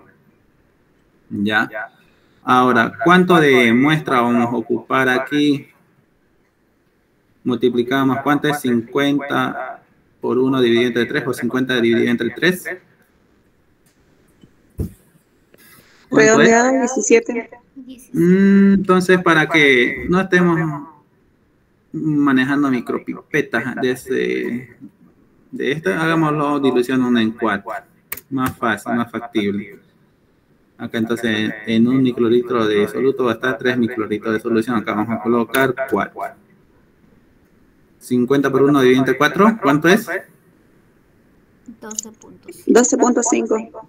¿Ya? Ahora, ¿cuánto de muestra vamos a ocupar aquí? Multiplicamos, ¿cuánto es 50 por 1 dividido entre 3 o 50 dividido entre 3? Redondeado 17. Entonces, para que no estemos manejando micropipetas de esta, hagámoslo dilución 1 en 4. Más fácil, más factible. Acá entonces en un microlitro de soluto va a estar 3 microlitros de solución. Acá vamos a colocar 4. 50 por 1 dividido entre 4, ¿cuánto es? 12.5.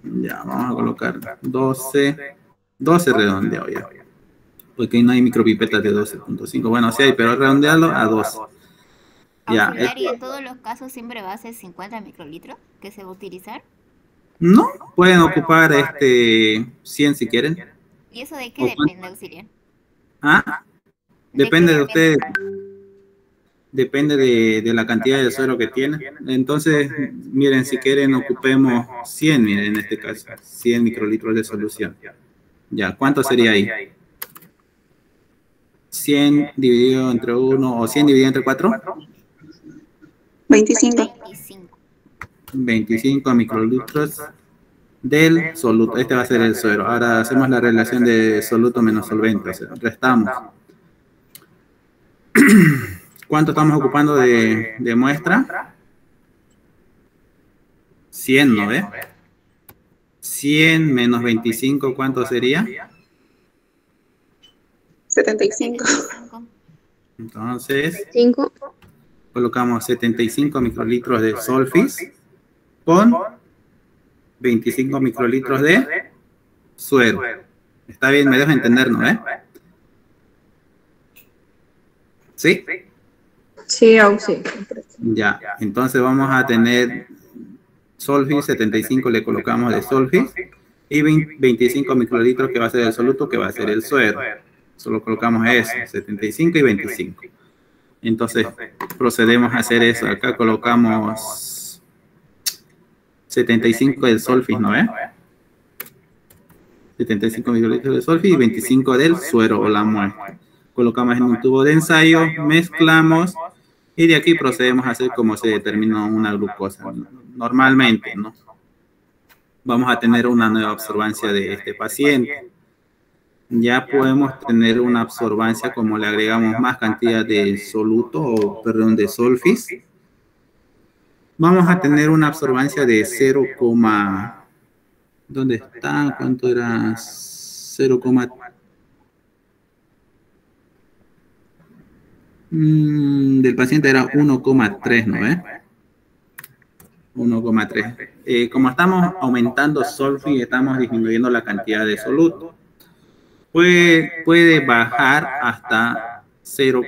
Ya, vamos a colocar 12 redondeado ya. Porque no hay micropipetas de 12.5. Bueno, sí hay, pero redondearlo a 2. Ya. ¿Y en todos los casos siempre va a ser 50 microlitros que se va a utilizar? No, pueden ocupar 100 si quieren. ¿Y eso de qué depende, auxiliar? Depende de ustedes. Depende de la cantidad de suero que tienen. Entonces, miren, si quieren ocupemos 100, miren, en este caso, 100 microlitros de solución. Ya, ¿cuánto sería ahí? 100 dividido entre 1 o 100 dividido entre 4. 25. 25 microlitros del soluto. Este va a ser el suero. Ahora hacemos la relación de soluto menos solvente. O sea, restamos. ¿Cuánto estamos ocupando de muestra? 100, ¿no ve? 100 menos 25, ¿cuánto sería? 75. Entonces, colocamos 75 microlitros de Solfis con 25 microlitros de suero. Está bien, me dejo entender, ¿no? ¿Sí? Sí, aún sí. Ya, entonces vamos a tener Solfis, 75 le colocamos de Solfis y 25 microlitros que va a ser el soluto, que va a ser el suero. Solo colocamos eso, 75 y 25. Entonces, procedemos a hacer eso. Acá colocamos 75 del Solfis, ¿no ve? 75 microlitros de Solfis y 25 del suero o la muestra. Colocamos en un tubo de ensayo, mezclamos y de aquí procedemos a hacer como se determina una glucosa. Normalmente, ¿no? vamos a tener una nueva absorbancia de este paciente. Ya podemos tener una absorbancia como le agregamos más cantidad de soluto, o perdón, de solfis. Vamos a tener una absorbancia de 0, ¿dónde está? ¿Cuánto era? 0, del paciente era 1,3, ¿no ve? 1,3. Como estamos aumentando solfi, estamos disminuyendo la cantidad de soluto. Puede bajar hasta 0,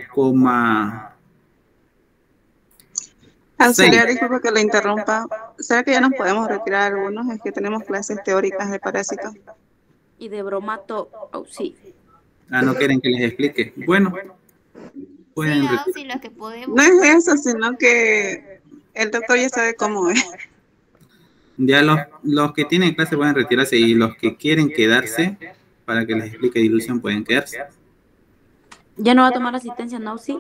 Auxiliar, disculpe que lo interrumpa. ¿Será que ya nos podemos retirar algunos? Es que tenemos clases teóricas de parásitos. Y de bromato, sí. ¿No quieren que les explique? Bueno, pueden sí, lo que podemos. No es eso, sino que el doctor ya sabe cómo es. Ya los que tienen clase pueden retirarse, y los que quieren quedarse para que les explique dilución pueden quedarse. ¿Ya no va a tomar asistencia, no? Sí.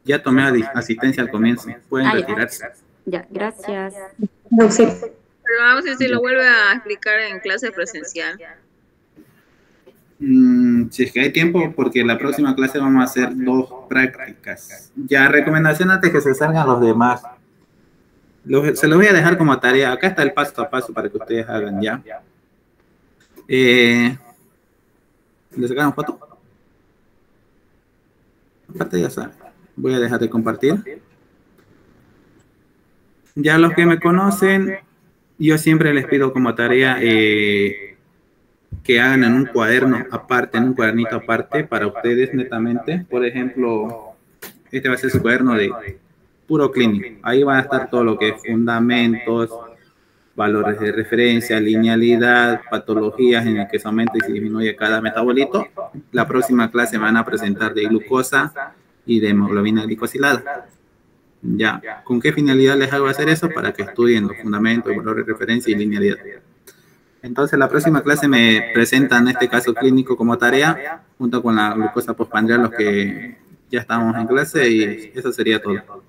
Ya tomé asistencia al comienzo, pueden retirarse. Ya, gracias. Pero vamos a ver si lo vuelve a explicar en clase presencial. Si es que hay tiempo, porque la próxima clase vamos a hacer 2 prácticas. Ya, recomendación antes que se salgan los demás. Se los voy a dejar como tarea. Acá está el paso a paso para que ustedes hagan ya. ¿Le sacaron foto? Aparte ya saben. Voy a dejar de compartir. Ya los que me conocen, yo siempre les pido como tarea que hagan en un cuaderno aparte, en un cuadernito aparte para ustedes netamente. Por ejemplo, este va a ser su cuaderno de puro clínico. Ahí van a estar todo lo que es fundamentos, valores de referencia, linealidad, patologías en el que se aumenta y se disminuye cada metabolito. La próxima clase van a presentar de glucosa y de hemoglobina glicosilada. Ya, ¿con qué finalidad les hago hacer eso? Para que estudien los fundamentos, valores de referencia y linealidad. Entonces, la próxima clase me presentan este caso clínico como tarea, junto con la glucosa postprandial, los que ya estamos en clase, y eso sería todo.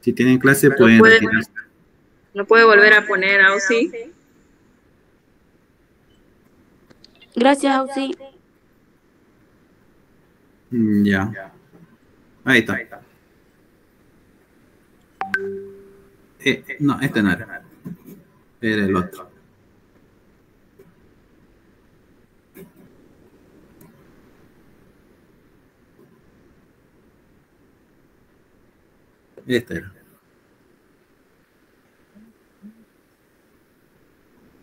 Si tienen clase, pueden retirarse. ¿Lo puede volver a poner, Auxi? Gracias, Auxi. Ya. Ahí está. No, este no era. Era el otro. Este era.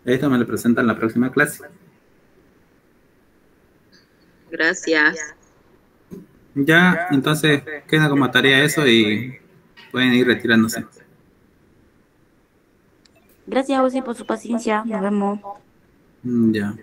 Esto me lo presentan en la próxima clase. Gracias. Ya, entonces queda como tarea eso y pueden ir retirándose. Gracias, Auxi, por su paciencia. Nos vemos. Ya.